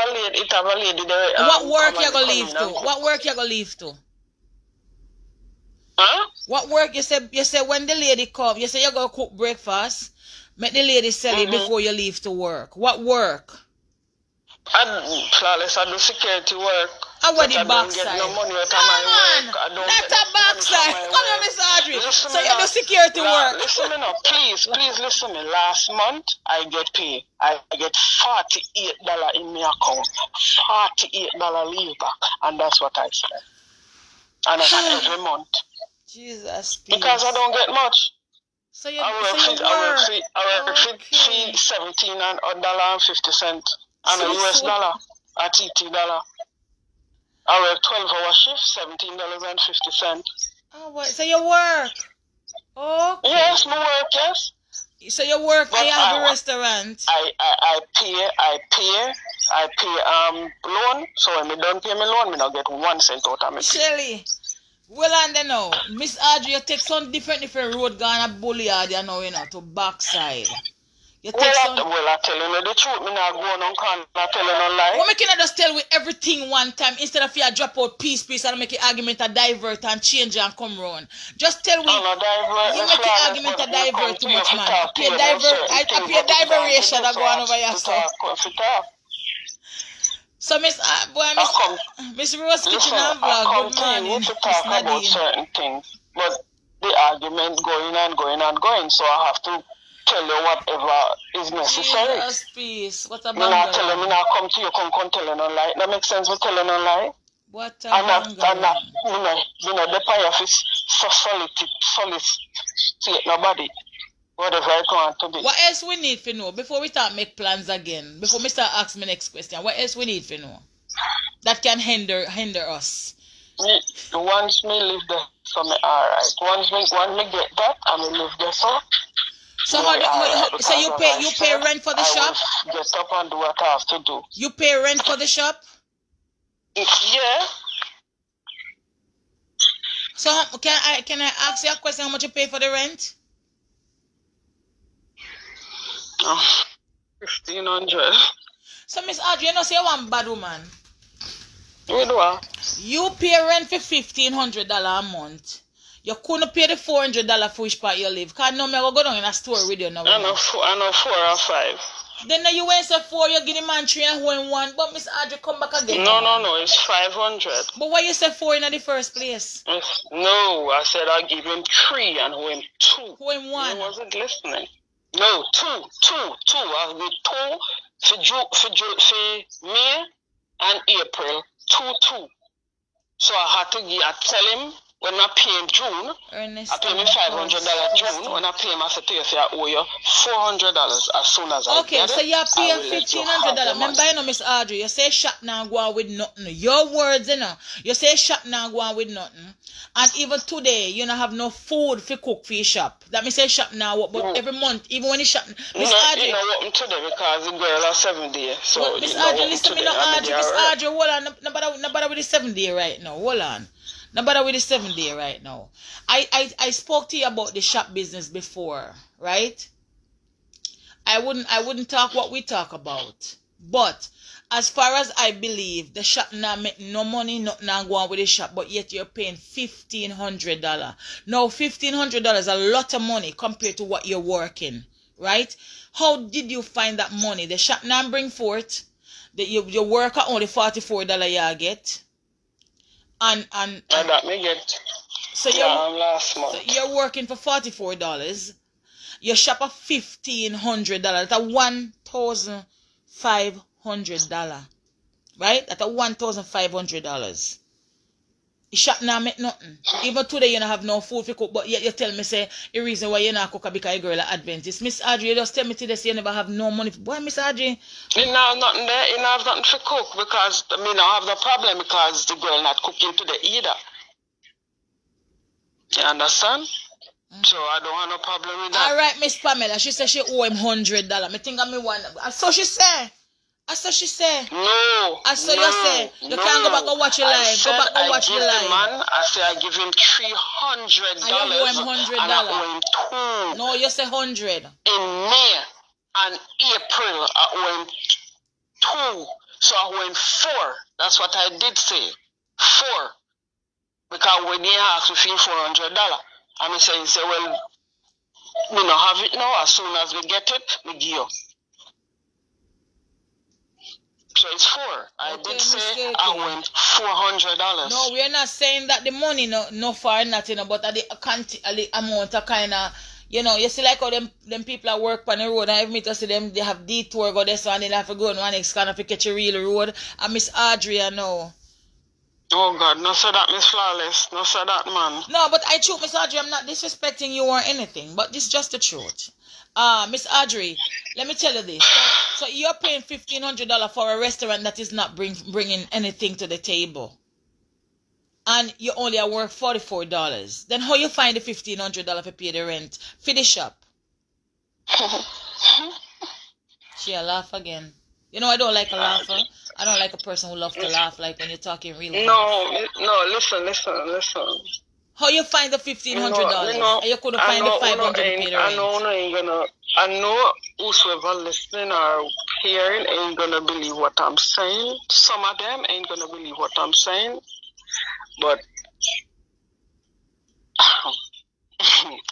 a lady there. What work you gonna leave to? What work you gonna leave to? Huh? What work you say when the lady come, you say you gonna cook breakfast, make the lady sell it before you leave to work. What work? Flawless, I do security work. I want the backside. I don't get no money out of No, my man. work. I don't Not get a backside. Come on, Miss Audrey. Listen So you do security work. Listen me now. Please listen me. Last month, I get paid. I get $48 in my account. $48 leave back. And that's what I spend. And that's every month. Jesus, because I don't get much. So you I work for $17.50 and a US dollar, a TT dollar. I work 12-hour shift, $17.50. Oh, what? So you work? Okay. Yes, my work, yes. So you work But and you have a restaurant? I pay loan. So when me don't pay me loan, me not get 1 cent out of me. Shelly, well and then now, Miss Audrey, you take some different road going to Bulliard, you know, to backside. You take Well, I tell you the truth, me not going on can not tell you no lie. Well, me can just tell with everything one time instead of you drop out piece and make an argument a divert and change and come round. Just tell we you make the argument a divert too much, man. I pay diversion that go on over your stuff. So Miss Rose Kitchen and Vlog, good morning. To talk about certain things, but the argument going and going and going, so I have to tell you whatever is necessary. Jesus, peace. What a me not tell you, me not come to you, come tell you no lie. That makes sense, me tell you no lie. What a I'm not, me not the pay of solicit nobody. Whatever I want to be. What else we need to know before we start make plans again? Before we start asking my next question, what else we need to know that can hinder us? Once me live there, so me alright. Once me get that, I me live there, so. So so you pay rent for the shop? I will get up and do what I have to do. You pay rent for the shop? Yeah. So can I ask you a question? How much you pay for the rent? 1,500. So Miss Audrey, you know say you one bad woman. You do what? You pay rent for $1,500 a month. You couldn't pay the $400 for which part you live. Cause now me go down in a store with you now. I know 4 or 5. Then you went say 4, you give the man 3 and who 1. But Miss Audrey come back again. No, it's 500. But why you say 4 in the first place? No, I said I give him 3 and who him 2. Who him 1? He wasn't listening. No, 2. I give 2 for May and April. 2. So I had to tell him. When I pay him June, Ernest, I pay him $500 June. When I pay him, I say to you, I owe you $400 as soon as I get it. Okay, so you're paying $1,500. Remember, you know, Miss Audrey, you say shop now go on with nothing. Your words, you know. You say shop now go on with nothing. And even today, you don't have no food for cook for your shop. That means say shop now, but every month, even when you shop. Miss Audrey. You know what today because the girl are 7 days. So Miss Audrey, listen to me now, Audrey. Miss Audrey, hold on. Nobody with the 7 day right now. Hold on. Nobody with the 7 day right now. I spoke to you about the shop business before, right? I wouldn't talk what we talk about. But as far as I believe, the shop now make no money, not now go on with the shop, but yet you're paying $1,500. Now $1,500 is a lot of money compared to what you're working, right? How did you find that money? The shop now bring forth that your worker only $44 you get. And that me get. So last month. So you're working for $44. You shop at $1,500. That's $1,500. Right? That's $1,500. You shop now make nothing. Even today you don't have no food to cook, but yet you tell me say the reason why you not cook because your girl are Adventist. Miss Audrey, you just tell me today say you never have no money. Boy, Miss Audrey. You don't have nothing there. You don't have nothing to cook because I mean I have the problem because the girl not cooking today either. You understand? So I don't have no problem with that. Alright, Miss Pamela, she said she owe him $100. Me think I me one. So she said. I saw she say. No. I saw you say. You can't go back and watch your live. Go back and watch your live. I say I give him $300. And you owe him $100. And I owe him 2. No, you say 100. In May and April, I owe him 2. So I owe him 4. That's what I did say. 4. Because when he asked me $400, and he say, well, we don't have it now. As soon as we get it, we give you. So it's 4. I did say I went $400. No, we're not saying that the money no for nothing, but at the amount of kind of, you know, you see like how them people that work on the road, and every meet us see them, they have detour go this one, they have to go on one next kind of catch a real road. And Miss Audrey, I know. Oh God, no say that, Miss Flawless. No say that, man. No, but I truth, Miss Audrey, I'm not disrespecting you or anything, but this is just the truth. Miss Audrey, let me tell you this. So you're paying $1,500 for a restaurant that is not bringing anything to the table. and you only are worth $44. Then how you find the $1,500 to pay the rent for the shop? She'll laugh again. You know I don't like a laugher. I don't like a person who loves to laugh, like when you're talking real No, listen. How you find the $1,500? And you couldn't find the $500 to pay the rent? I know whosoever listening or hearing ain't gonna believe what I'm saying. Some of them ain't gonna believe what I'm saying. But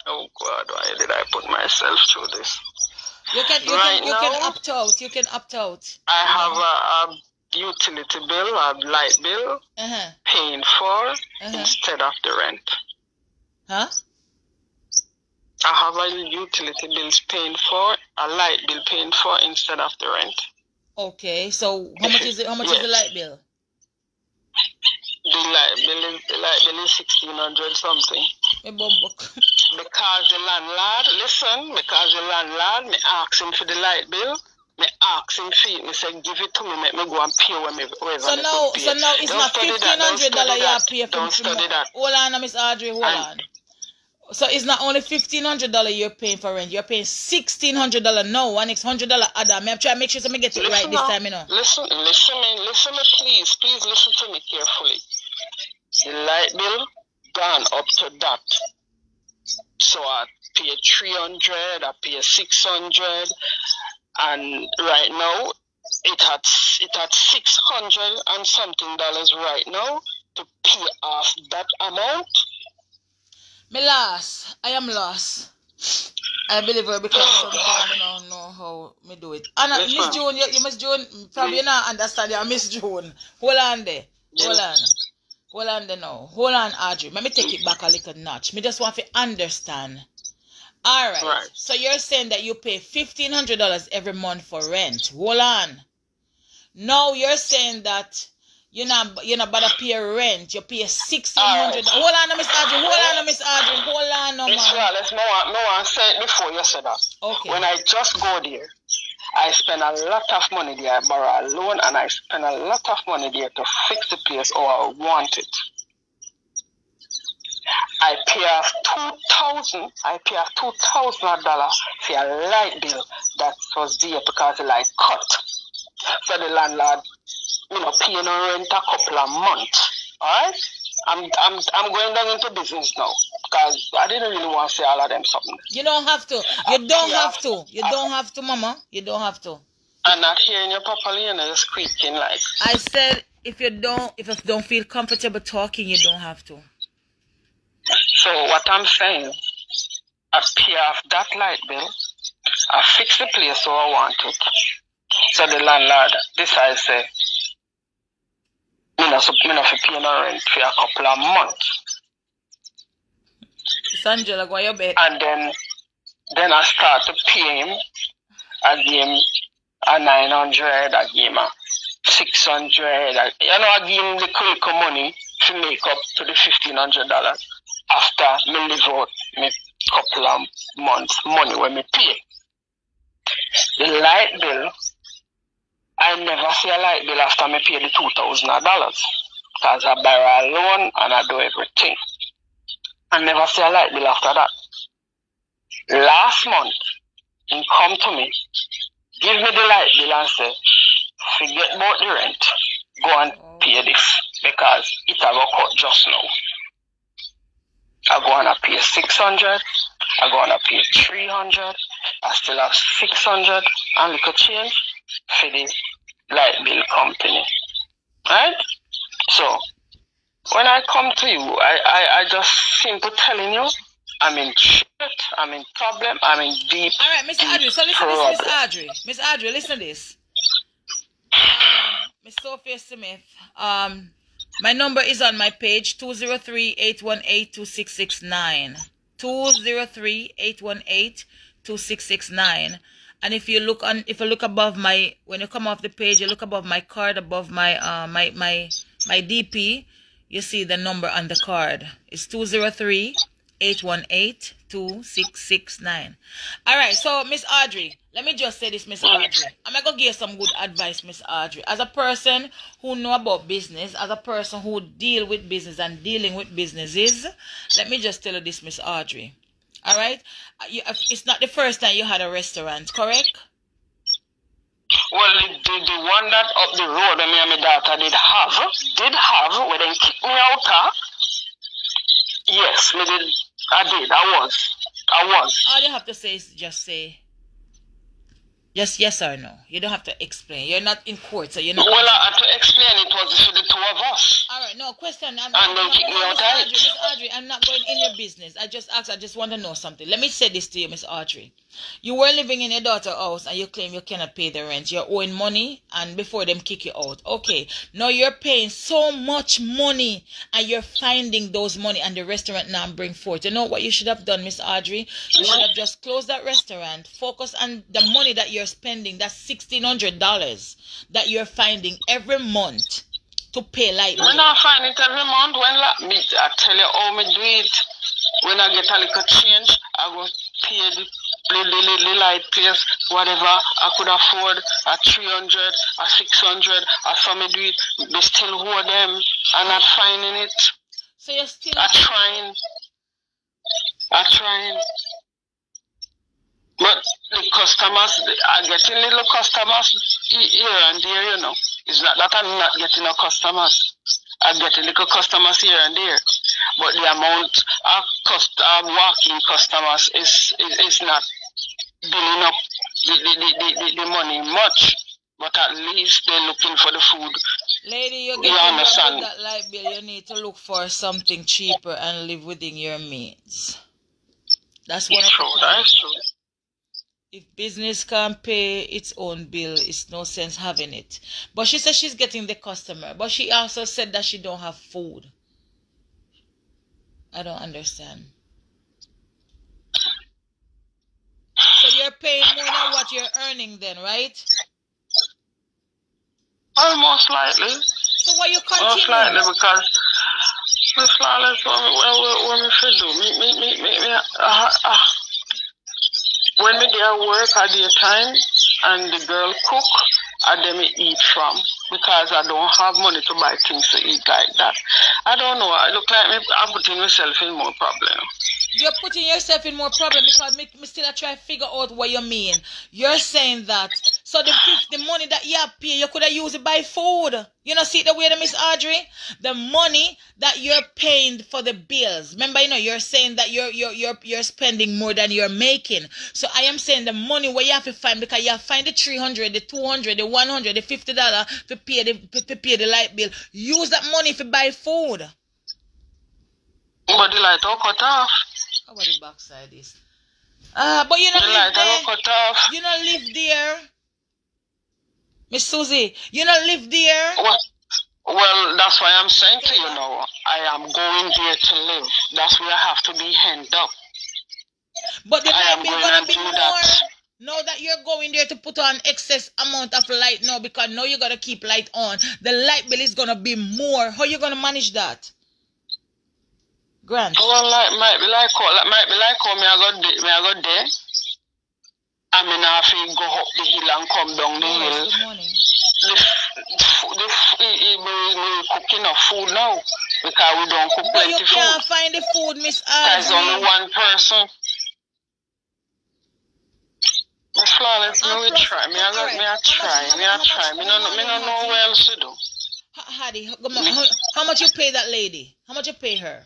oh God, why did I put myself through this? You can opt out. You can opt out. I have a utility bill, a light bill, paying for instead of the rent. Huh? I have a utility bill paying for, a light bill paying for instead of the rent. Okay, so how much is it? How much is the light bill? The light bill is 1,600 something. Because the landlord, me ask him for the light bill. Me ask him for it. Me say give it to me. Make me go and pay when me wherever. So now it's not $1,500 you pay for. Don't study that. Hold on, Miss Audrey. Hold on. So it's not only $1,500 you're paying for rent. You're paying $1,600 now. And it's $100 other. I'm trying to make sure I get it right this time, you know. Listen me, please listen to me carefully. The light bill gone up to that. So I pay 300, I pay 600, and right now it had 600 and something dollars right now to pay off that amount. I am lost. I believe her because sometimes I don't know how me do it. And Miss June, you Miss June, probably not understand you, Miss June. Hold on there. Hold on there now. Hold on, Audrey. Let me take it back a little notch. Me just want to understand. Alright. Right. So you're saying that you pay $1,500 every month for rent. Hold on. Now you're saying that you're not about to pay rent. You pay $1,600. Right. Hold on, Miss Audrey. Hold on, no, Miss Wallace, no one said it before you said that. Okay. When I just go there, I spend a lot of money there. I borrow a loan and I spend a lot of money there to fix the place how I want it. I pay off $2,000 for a light bill that was there because the light cut. So the landlord, paying no rent a couple of months. Alright? I'm going down into business now. Because I didn't really want to say all of them something. You don't have to. You don't have to, Mama. You don't have to. I'm not hearing you properly, you're squeaking like. I said if you don't feel comfortable talking, you don't have to. So what I'm saying, I pay off that light bill, I fix the place so I want it. So the landlord decides say, me not pay no rent for a couple of months. Angela, go your bed. And then I start to pay him. I give him a 900, I give him a 600. I give him the quick money to make up to the $1,500 after me live out me couple of months money when me pay. The light bill, I never see a light bill after me pay the $2,000 because I borrow a loan and I do everything. I never see a light bill after that. Last month, he come to me, give me the light bill and say, forget about the rent, go and pay this because it will cut just now. I go and pay 600, I go and pay 300, I still have 600 and little change for the light bill company. Right? So, when I come to you, I just simple telling you, I'm in shit, I'm in problem, I'm in deep. All right, Miss Audrey, so listen to this, Miss Audrey, listen to this. Miss Sophia Smith, my number is on my page, 203-818-2669. 203-818-2669. And if you look above when you come off the page, you look above my card, above my my DP, you see the number on the card. It's 203 818-2669. All right, so Miss Audrey, let me just say this, Miss Audrey. I'm gonna give you some good advice, Miss Audrey. As a person who know about business, as a person who deal with business and dealing with businesses, let me just tell you this, Miss Audrey. All right, it's not the first time you had a restaurant, correct? Well, the one that up the road, me and my daughter did have, when they kicked me out, yes, me did. I did. I was. All you have to say is just say yes or no. You don't have to explain. You're not in court, so you're not. Well, I had to explain it was for the two of us. All right, no question. And they kicked me out. Miss Audrey, I'm not going in your business. I just want to know something. Let me say this to you, Miss Audrey. You were living in your daughter's house and you claim you cannot pay the rent. You're owing money and before them kick you out. Okay, now you're paying so much money and you're finding those money and the restaurant now bring forth. You know what you should have done, Miss Audrey? You should have just closed that restaurant, focus on the money that you're spending. That's $1,600 that you're finding every month to pay light bill. When I find it every month, I tell you how me do it. When I get a little change, I go pay the light place, whatever I could afford, at 300, at 600, at some me do it, they still owe them, and not finding it. So you're still trying. But the customers, are getting little customers here and there, you know. It's not that I'm not getting no customers. I'm getting little customers here and there. But the amount of walking customers is not building up the money much. But at least they're looking for the food. Lady, you're getting that light bill. You need to look for something cheaper and live within your means. That's what That's true. If business can't pay its own bill, it's no sense having it. But she says she's getting the customer. But she also said that she don't have food. I don't understand. So you're paying more than what you're earning then, right? Most likely. So why you continue? Most likely because Miss Flawless, what me should do? When me there work at the time and the girl cook, and then me eat from because I don't have money to buy things to eat like that. I don't know. I look like I'm putting myself in more problem. You're putting yourself in more problem because me still try to figure out what you mean. You're saying that so the money that you pay, you could have used it buy food. You know, see the way that Miss Audrey, the money that you're paying for the bills. Remember, you know, you're saying that you're spending more than you're making. So I am saying the money where you have to find because you have to find the $300, the $200, the $100, the $50 to pay the light bill. Use that money to buy food. But the light all cut off. How about the backside is? But you don't live there. You don't live there. Miss Susie, you don't live there. Well, that's why I'm saying to you now, I am going there to live. That's where I have to be hand up. But the light bill gonna be more. Now that you're going there to put on excess amount of light now because now you gotta keep light on. The light bill is gonna be more. How you gonna manage that? Grant. Well, might be like how me I got there. I mean, I feel go up the hill and come down the hill. Good morning. We cooking of food now because we don't cook plenty food. But you can't find the food, Miss Audrey. There's only one person. Miss Flawless, me will try. Me I try. Me no know what else to do. Hattie, how much you pay that lady? How much you pay her?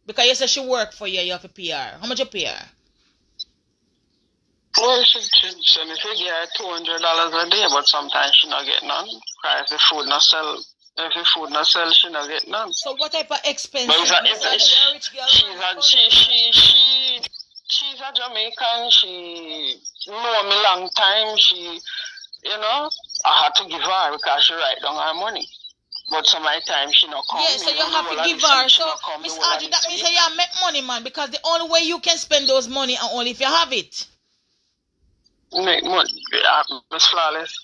Because you said she work for you, you have to pay her. How much you pay her? Well, she send me to get $200 a day, but sometimes she not get none. Because the food not sell. If the food not sell, she not get none. So what type of expense? She's a Jamaican. She know me long time. She, you know, I had to give her because she write down her money. But some of the time she not come. Yeah, so you have to give her. So, Miss Audrey, that means that you make money, man, because the only way you can spend those money and only if you have it. Make money, Miss Flawless.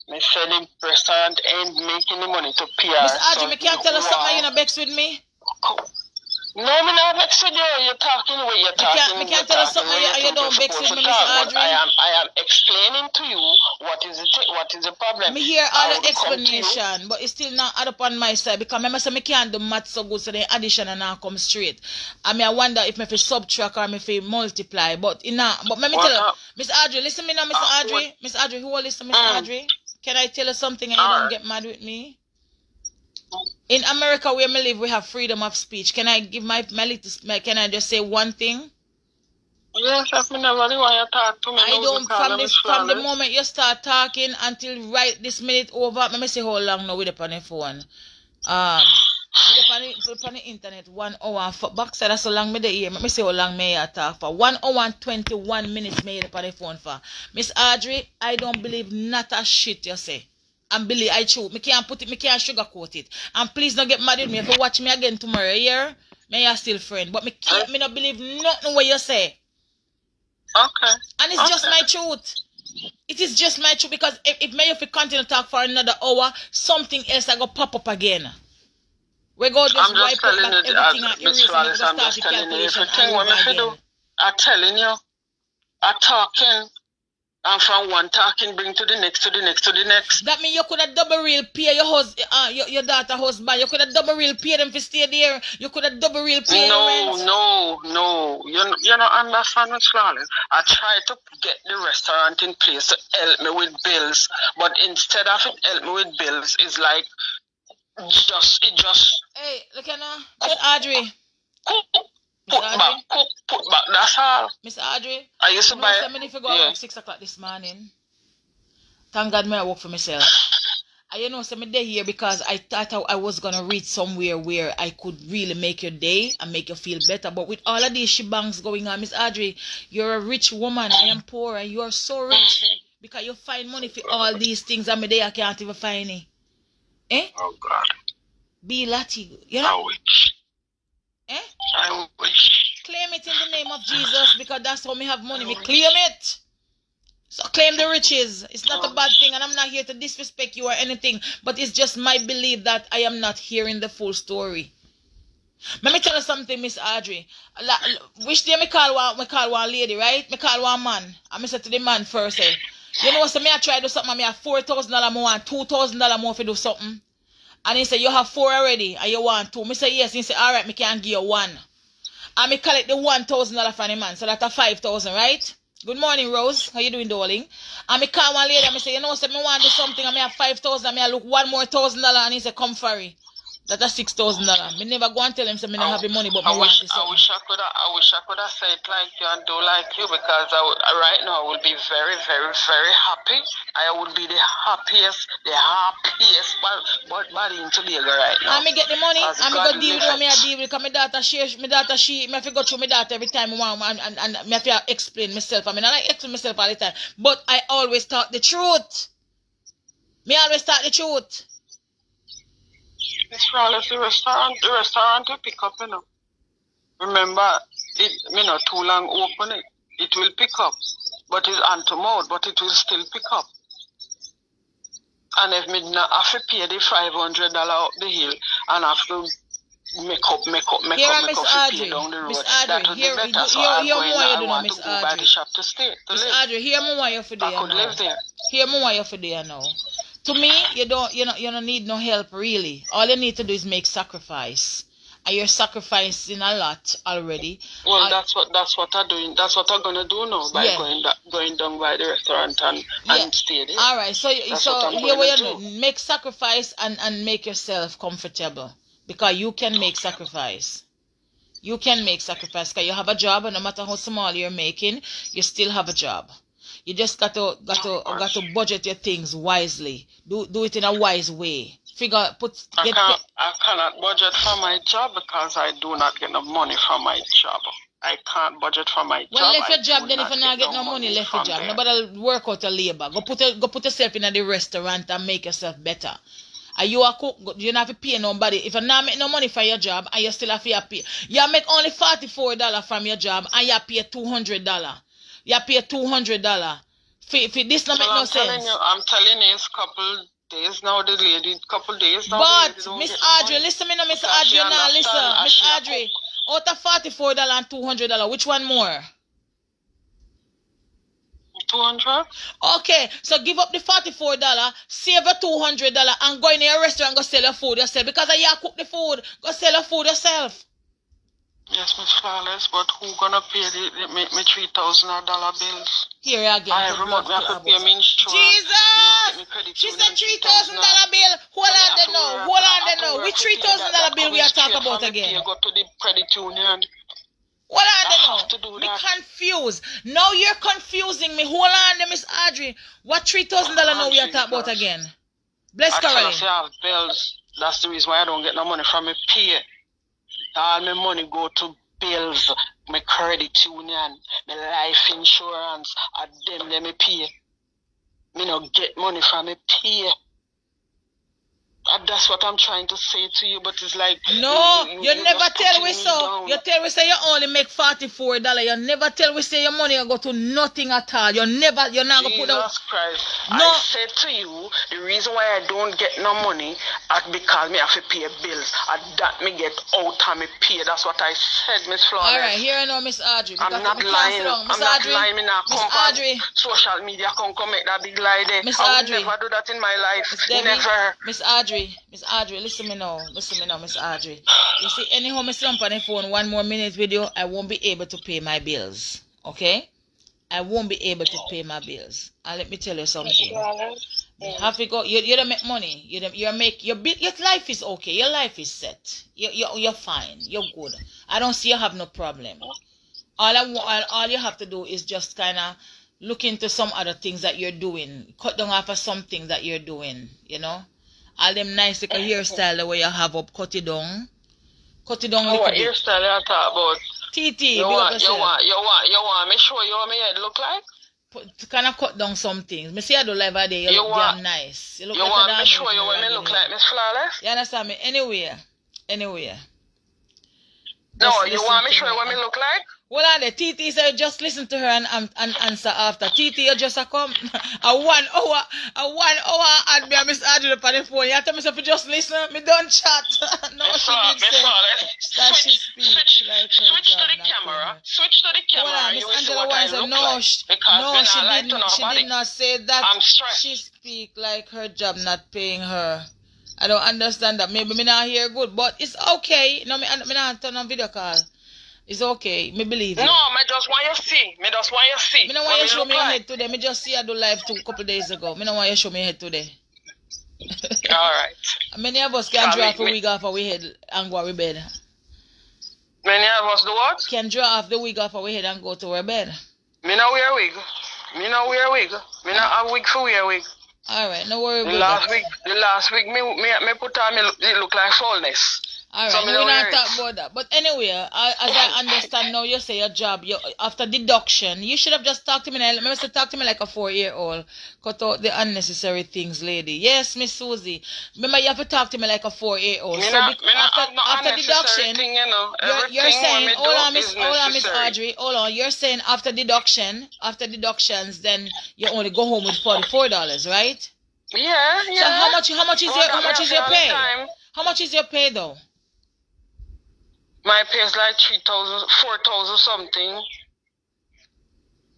Me said the restaurant ain't making the money to PR. Miss Audrey, me can't tell her something you know vex with me. No, me not vex with you. You're talking the way you're talking. Me can't tell you something and you don't vex with me, Miss Audrey. I am explaining to you what is the problem. Me hear all the explanation, but it's still not add up on my side because I say me can't do math so good, so the addition and now come straight. I wonder if me fi subtract or me fi multiply, but let me tell you, Miss Audrey, listen me now, Miss Audrey. Miss Audrey, who will listen, Miss Audrey? Can I tell you something and you don't get mad with me? In America where me live, we have freedom of speech. Can I give my little, can I just say one thing? Yes, I never want you talk to me. I don't, from the moment you start talking until right this minute over, let me say how long now with the on the phone. With the internet, 1 hour, back side so long me the ear, let me say how long me talk for. 1 hour and 21 minutes me on the phone for. Miss Audrey, I don't believe not a shit you say. And believe I true. Me can't put it, me can't sugarcoat it. And please don't get mad at me if you watch me again tomorrow here. Me are still friend. But me not believe nothing what you say. Okay. And it's just my truth. It is just my truth because if me if we continue to talk for another hour, something else I go pop up again. We go just wipe up like everything and erase it and start the calculation all over again. I'm telling you. I'm talking. And from one talking bring to the next, to the next, to the next. That means you could have double real pay your daughter husband. You could have double real pay them for stay there. You could have double real pay No. You don't understand what's flawless. I try to get the restaurant in place to help me with bills, but instead of it help me with bills, it's like it just. Hey, look at now, Miss Audrey. Put back, that's all. Miss Audrey, I used to buy it. If you go out 6 o'clock this morning, thank God I work for myself. I so me day here because I thought I was gonna reach somewhere where I could really make your day and make you feel better. But with all of these shebangs going on, Miss Audrey, you're a rich woman. I am poor and you are so rich because you find money for all these things and me day I can't even find it. Eh? Oh God. Be lucky, you know? I wish. Eh? I wish. Claim it in the name of Jesus because that's how me have money. Me claim it. So claim the riches. It's not a bad thing and I'm not here to disrespect you or anything. But it's just my belief that I am not hearing the full story. Let me tell you something, Miss Audrey. Which day me call one lady, right? Me call one man. I say to the man first, say, you know, so me I try to do something, me have $4,000 more and $2,000 more to do something. And he said, you have 4 already and you want 2. Me say, yes. He said, all right, me can give you 1. And me collect the $1,000 from the man. So that's a 5,000, right? Good morning, Rose. How you doing, darling? And me call one lady and me say, you know, so me want to do something and me have 5,000 and me I look $1 more $1,000 and he said, come for it. That's $6,000. Me never go and tell him so me don't have the money, but me want this. I wish I could have said like you and do like you because right now I would be very, very, very happy. I would be the happiest body in Tobago right now. And me get the money and me go deal with what me I deal with because my daughter me have to go through my daughter every time and me have to explain myself. I mean I like explain myself all the time. But I always talk the truth. Me always talk the truth. It's flawless. The restaurant will pick up, you know. Remember, too long open it. It will pick up. But it's hand to mouth, but it will still pick up. And if me not have to pay the $500 up the hill and have to make up to pay down the road, that would be better. So I want to go by the shop to stay, to live. Miss Audrey, hear me why you're for there. I could live there. Hear me why you're for there now. To me, you don't need no help really. All you need to do is make sacrifice. And you're sacrificing a lot already. Well, that's what I'm doing. That's what I'm gonna do now by going down by the restaurant and stay there. All right. So here what you do. Make sacrifice and make yourself comfortable because you can make sacrifice. You can make sacrifice because you have a job, and no matter how small you're making, you still have a job. You just got to budget your things wisely. Do it in a wise way. I cannot budget for my job because I do not get no money from my job. I can't budget for my job. Well, left your job then if you not get no money, left your job. Nobody work out a labor. Go put yourself in the restaurant and make yourself better. Are you a cook? You don't have to pay nobody. If you not make no money for your job and you still have to pay, you make only $44 from your job and you pay $200. You pay $200. For this not make no sense. I'm telling you, it's couple days now, the lady, couple days now. But Miss Audrey, listen me now, Miss Audrey, now listen, Miss Audrey. Out of $44 and $200, which one more? 200. Okay, so give up the $44, save the $200, and go in your restaurant and go sell your food yourself. Because you cook the food, go sell your food yourself. Yes, Miss Flawless, but who gonna pay me $3,000 bills? Here again. Every month I have to pay me insurance. Jesus! She said $3,000 bill. Hold on there now. Hold on there now. Which $3,000 bill we are talking about again? Go to the credit union. Hold on there now. Me confused. Now you're confusing me. Hold on there, Miss Audrey. What $3,000 now we are talking about again? Bless Caroline. I have bills. That's the reason why I don't get no money from my pay. All my money go to bills, my credit union, my life insurance, and them let me pay. Me no get money from my pay. And that's what I'm trying to say to you, but it's like no, you never tell me so. You tell me say you only make $44. You never tell me say your money will go to nothing at all. You're not gonna put out. Jesus Christ. No. I said to you, the reason why I don't get no money is because me have to pay bills. And that me get out of me pay. That's what I said, Miss Flawless. Alright, here I know, Miss Audrey. I'm not lying. I'm not lying. Me not Miss come Audrey. Social media come make that big lie there. Miss I Audrey. will never do that in my life. Never. Miss Audrey, listen me now, Miss Audrey. You see, anyhow, me slump on the phone 1 more minute with you, I won't be able to pay my bills. Okay? I won't be able to pay my bills. And let me tell you something. You have to go. You don't make money. You make your life is okay. Your life is set. You're fine. You're good. I don't see you have no problem. All you have to do is just kind of look into some other things that you're doing. Cut down off of some things that you're doing. You know. All them nice little hairstyle the way you have up, cut it down. Cut it down a little bit. What hairstyle you talk about? TT, you want me show you what my head look like? Kind of cut down some things. Me see I do live a day, you look damn nice. You want me show you what me look like, Miss Flawless? You understand me? Anywhere. No, you want me show you what me look like? Well, the TT said just listen to her and answer after. TT, you just come a 1 hour and me and Miss Audrey on the phone. You tell me if you just listen, me don't chat. No, she did say that she speak like switch to the camera. Switch to the camera. Well, Miss Angela Wine said no, she did not say that. I'm stressed. She speak like her job not paying her. I don't understand that. Maybe me not hear good, but it's okay. No, me not turn on video call. It's okay. Me believe you. No, me just want you see. Me don't want you show me your head today. Me just see I do live a couple days ago. Me don't want you show me your head today. Alright. Many of us can draw off a wig off our head and go to our bed. Many of us do what? Can draw off the wig off our head and go to our bed. Me not wear wig. Me not have wig for wear wig. Alright, no worry about that. The last week, me put on it look like fullness. Alright, so we're not talking about that. But anyway, as I understand now, you say your job, after deduction, you should have just talked to me. Remember to talk to me like a 4-year-old. Cut out the unnecessary things, lady. Yes, Miss Susie. Remember, you have to talk to me like a 4-year-old. So after deduction, thing, you know, you're saying, hold on, Miss Audrey, hold on. You're saying after deductions, then you only go home with $44, right? Yeah. So how much is your pay? How much is your pay though? My pay is like 3,000, 4,000 something.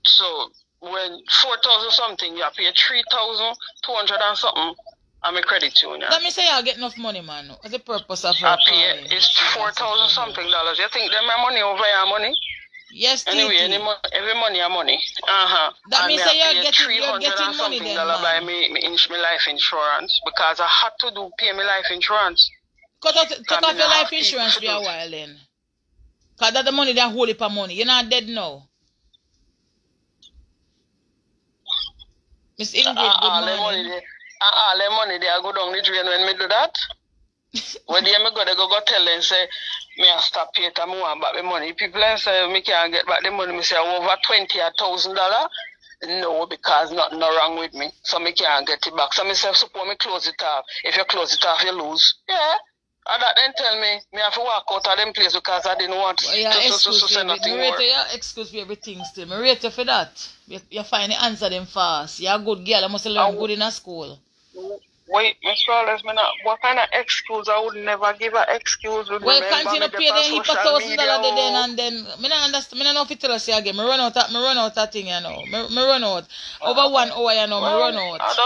So when 4,000 something, you pay 3,200 and something. I'm a credit union. Let me say I get enough money, man. What's the purpose of I pay it's 4,000 something dollars. You think them my money over your money? Yes, anyway, every money are money. That means that you're getting money then, man. By me life insurance because I had to pay my life insurance. Cut off your life insurance for a while then. Because that's the money that hold it for money. You're not dead now. Miss Ingrid, good morning. All the money they go down the drain when me do that. When they go tell them say me I stop pay to more back the money. People say me can't get back the money. Me say over $20,000. No, because nothing wrong with me. So me can't get it back. So me say suppose me close it off. If you close it off, you lose. Yeah. And that then tell me have to walk out of them place because I didn't want to say nothing more. You're excuse for everything still. I rate you for that. You find the answer them fast. You're a good girl. I must learn good in a school. Wait, Miss Wallace, me not, what kind of excuse? I would never give an excuse. Well, Remember continue me pay on them heap of social $1,000 media. then and then. Me not understand. Me not know if you tell us again. Me run out that thing, you know. Me run out. Over 1 hour, you know, me run out. As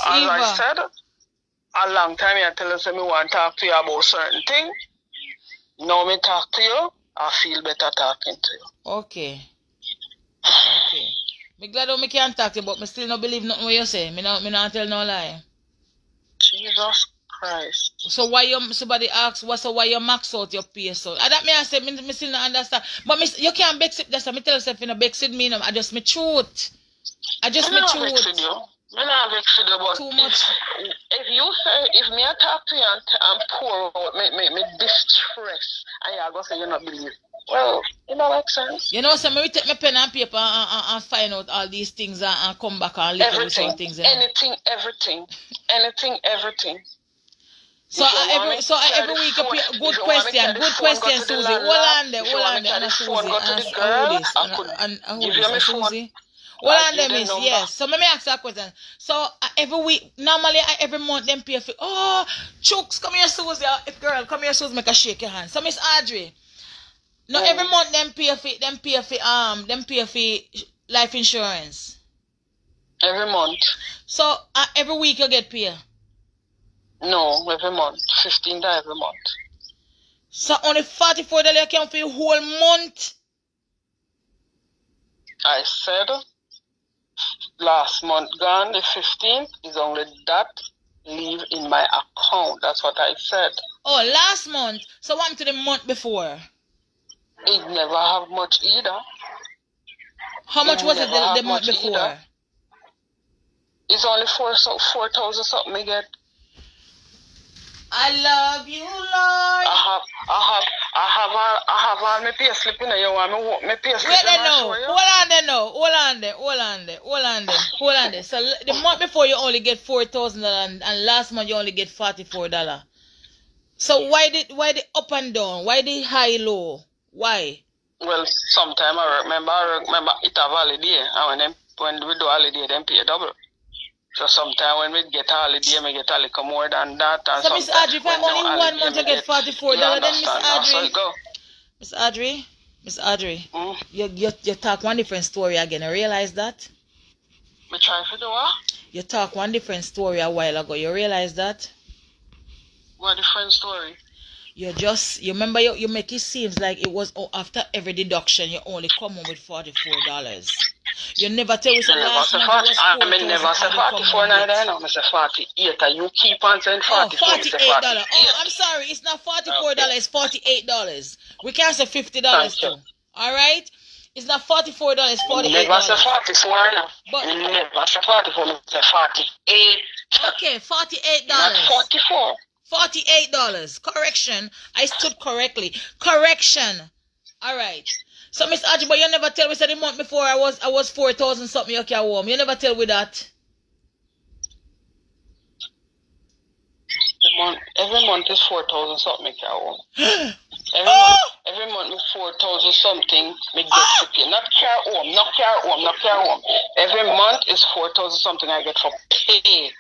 I said, a long time you tell us me want to talk to you about certain thing. Now me talk to you, I feel better talking to you. Okay. Me glad me can't talk to you, but me still not believe nothing what you say. Me not tell no lie. Jesus Christ. So why somebody asks why you max out your pay so? That me I say me still not understand. But you can't vex it. That's me tell yourself you know vex it me. I just me truth. I just me truth. Me not vex you, but too much. If you say if me I talk to you and pour out me distress, and you go say you not believe. Well, it don't make sense. You know, so me take my pen and paper and find out all these things and come back and look at some things. You know? Anything, everything. So every week good question, Susie. Hold on there, and Susie. Hold on there, miss. Yes. So let me ask that question. So every week, normally every month, them pay for. Oh, Chooks, come here, Susie. Girl, come here, Susie. Make a shake your hand. So Miss Audrey. No, every month them pay for life insurance. Every month. So every week you get paid. No, every month. $15 every month. So only $44 you can for your whole month? I said last month gone, the 15th is only that leave in my account. That's what I said. Oh, last month. So what to the month before? It never have much either. How much was it the month before? Either. It's only 4,000 something I get. I love you, Lord. I have all my pay slip in there. You want me pay slip? Wait there now. Hold on there. So the month before you only get $4,000 and last month you only get $44. So why the up and down? Why the high low? Why? Well, sometime I remember it a holiday, and when we do holiday, then pay double. So sometimes when we get holiday, we get a little more than that. And so Miss Audrey, if I only 1 month you get $44, then Miss Audrey, you talk one different story again. I realize that. Me try to do what? You talk one different story a while ago. You realize that? What different story? You remember you make it seems like it was after every deduction you only come home with $44. You never tell us last month was 4,000. I never say 44 neither, no. I say 48. You keep on saying 44. $48. Oh, I'm sorry. It's not $44. It's $48. We can't say $50 too. All right? It's not $44. It's $48. Never say 44 now. But never say 44. Say 48. Okay, $48. Not 44. $48. Correction. I stood correctly. Correction. All right. So Miss Audrey, but you never tell me the month before I was 4,000 something you can warm. You never tell me that. Every month is 4,000 something you can warm. Every month is 4,000 something me get to pay. Not care home. Every month is 4,000 something I get for pay.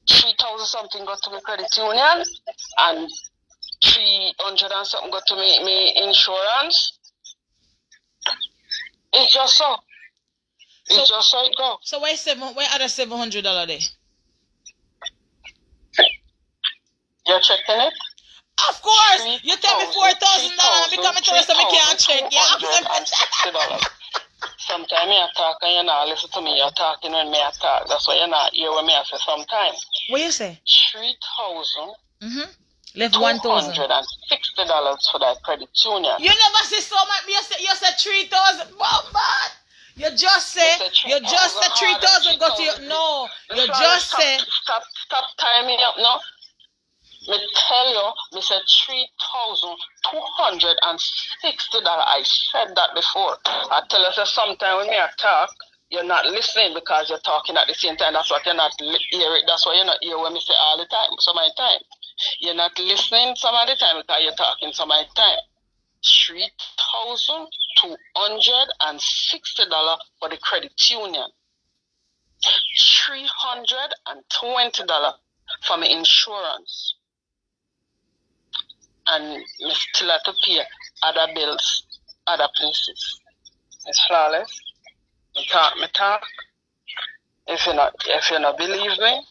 3,000 something got to my credit union and 300 and something got to me insurance. It's just so. It's just so it go. So why other $700 there? You're checking it? Of course. You tell me $4,000 because I tell you so I can't check. Yeah. Sometimes I talk and you're not listen to me. You're talking when me I talk. That's why you're not hear when me I say sometimes. What you say? 3,000. Left $1,000. $260 for that credit union. You never say so much. You said 3,000. Bombard. You just say 3,000 go to you. No. You just say. Stop tying me up now. Me tell you, me said $3,260. I said that before. I tell you, sometimes when me talk, you're not listening because you're talking at the same time. That's what you're not hear it. That's why you're not hear when me say all the time. Some of the time. You're not listening some of the time because you're talking some of the time. $3,260 for the credit union. $300 $120 for my insurance. And me still have to pay other bills, other places. It's flawless. Me talk. If you not believe me,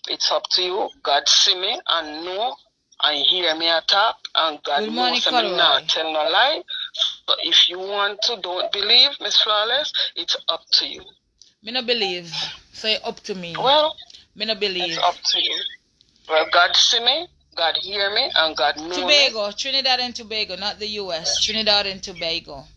it's up to you. God see me and know and hear me attack, and God Good morning, knows me not tell no lie. But if you want to don't believe, Miss Flawless, it's up to you. Me no believe. Say up to me. Well, me no believe. It's up to you. Well, God see me, God hear me, and God know Tobago, me. Trinidad and Tobago, not the US. Trinidad and Tobago.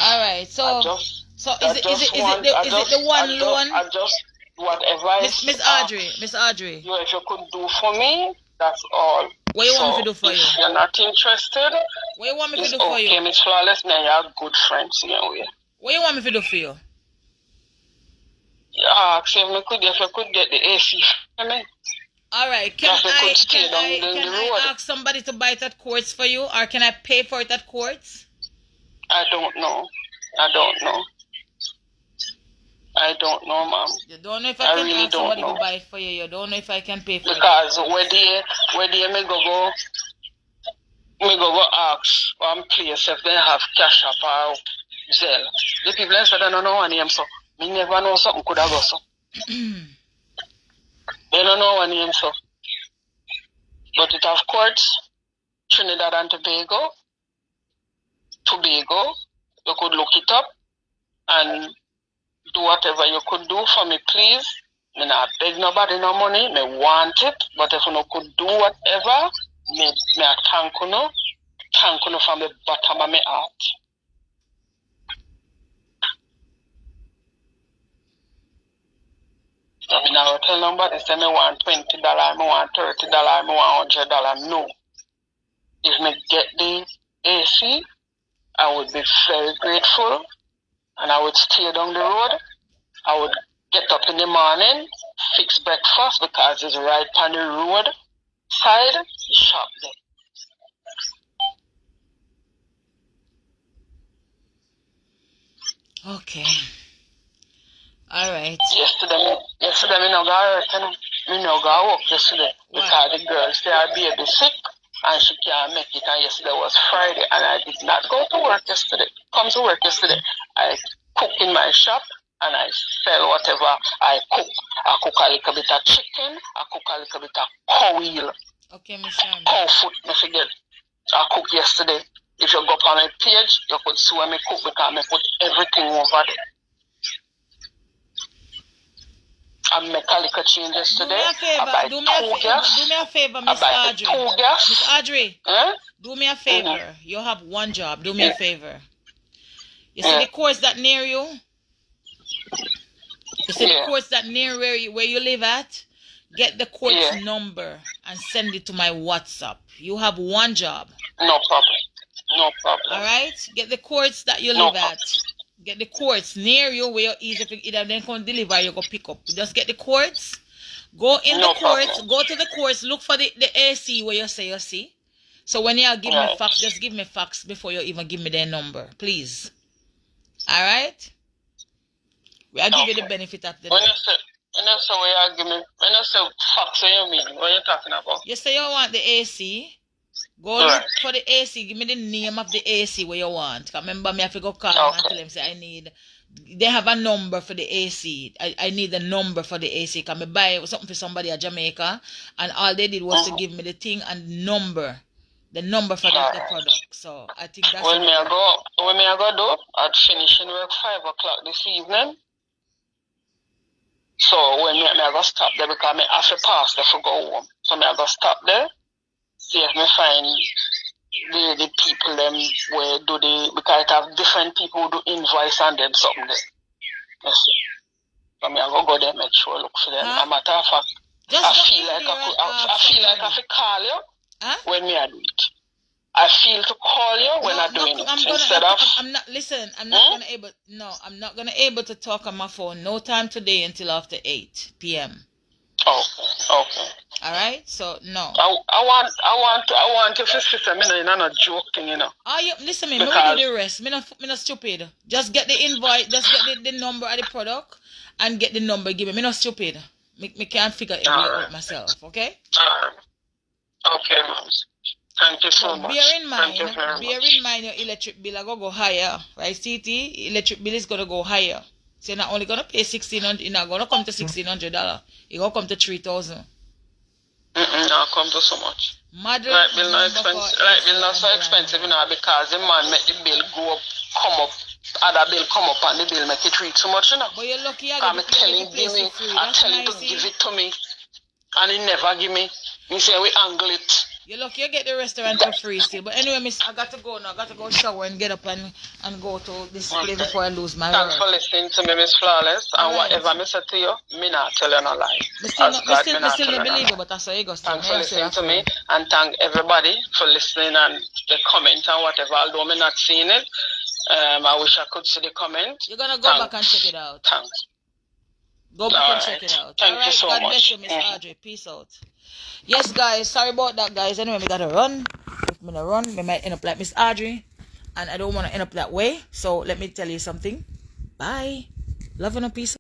All right, so is it the one loan? I just whatever Miss Audrey, Miss Audrey. You, if you could do for me, that's all. What you want me to do for you? If you're not interested, what you want me to do for for you? Okay, Miss Flawless, man, you're good friends anyway. What you want me to do for you? Yeah, if you could get the AC for me. All right, can I ask somebody to buy it at Courts for you, or can I pay for it at Courts? I don't know, ma'am. You don't know if I can really ask somebody to buy it for you. You don't know if I can pay for because it. Because where they me go ask one place if they have cash up or Zelle. The people said they don't know one name, so me never know something could have go so. They don't know one name, so. But it of course, Trinidad and Tobago, you could look it up and do whatever you could do for me, please. Me not beg nobody no money, me want it, but if you could do whatever, me thank you from the bottom of my heart. I mean, I will tell nobody, say me want $20, me want $30, me want $100. No. If me get the AC, I would be very grateful, and I would stay down the road. I would get up in the morning, fix breakfast because it's right on the road side, shop there. Okay. All right. Yesterday me no go work, me no go work yesterday because the girl say her baby sick and she can't make it. And yesterday was Friday, and I did not go to work yesterday. Come to work yesterday. I cook in my shop and I sell whatever I cook. I cook a little bit of chicken. I cook a little bit of cow wheel. Okay, Miss Sharma. Cow foot, me forget. I cook yesterday. If you go up on my page, you could see when I cook because I put everything over there. I make a little change yesterday. Do me a favor, Miss Audrey. Miss Audrey, do me a favor. Mm-hmm. You have one job. Do me a favor. You see the courts that near you? You see the courts that near where you live at? Get the court's number and send it to my WhatsApp. You have one job. No problem. All right? Get the courts that you live at. Get the courts near you where you're easy to either then come deliver, you go pick up. Just get the courts. Go in the courts. Go to the courts. Look for the AC where you say you see. So when you give me fax, just give me fax before you even give me their number, please. All right? I'll give you the benefit of the doubt. When you say fax, what you mean? What are you talking about? You say you want the AC. Go look for the AC. Give me the name of the AC where you want. Remember, me have to go call them and tell them, say, I need... They have a number for the AC. I need the number for the AC. Because I buy something for somebody at Jamaica, and all they did was to give me the thing and number. The number for the product. So, I think that's... When me I go do, I'd finish in work 5 o'clock this evening. So, when me I go stop there, because I have to pass there to go home. So, me I go stop there. See if me find the people them where do the because it have different people who do invoice and them something there. Yes. So me I go there, make sure look for them. A matter of fact, I feel like I could call you when me I do it. I feel to call you when I do it. I'm not gonna able to talk on my phone. No time today until after 8 p.m. Okay. Alright? So no. I want you to sit me, you know, not joking, you know. Oh, you listen me, Because me do the rest. Me not stupid. Just get the invoice, just get the number of the product and get the number give me. Me not stupid. Me can't figure it out myself, okay? Okay, ma'am. Thank you so But much. bear in mind, Thank you very bear much. in mind your electric bill are go higher, right? CT electric bill is gonna go higher. So you're not only gonna pay $1,600, you're not gonna come to $1,600. You're gonna come to 3,000. Now come to so much. Model Light bill not number for expensive. Light bill AC not and so brand expensive, you name. know, because the man make the bill go up, come up, other bill come up, and the bill make it reach too much, you know. But you're lucky I Cause get me to tell get him the give place me, for free. I That's tell him to nice. give it to me, and he never give me. Me say we angle it. You're lucky you get the restaurant for free still. But anyway, miss, I got to go now. I got to go shower and get up and go to this place Okay. before I lose my Thanks for work. listening to me, Miss Flawless. And Alright. whatever I say to you, me not tell you no lie. Me still As not, God, me me not still tell not you no believe lie. it, but that's how you go still. Thanks May for I say listening a to me, friend. and thank everybody for listening and the comment and whatever. Although me not seeing it, I wish I could see the comment. You're gonna go back and check it out. Thanks. Go back and check Alright. it out. Thank you Alright, so God bless much. you, Miss Audrey. Peace out. Yes, guys, sorry about that, guys. Anyway, we gotta run. If we not run, we might end up like Miss Audrey. And I don't want to end up that way. So let me tell you something. Bye. Love and a peace.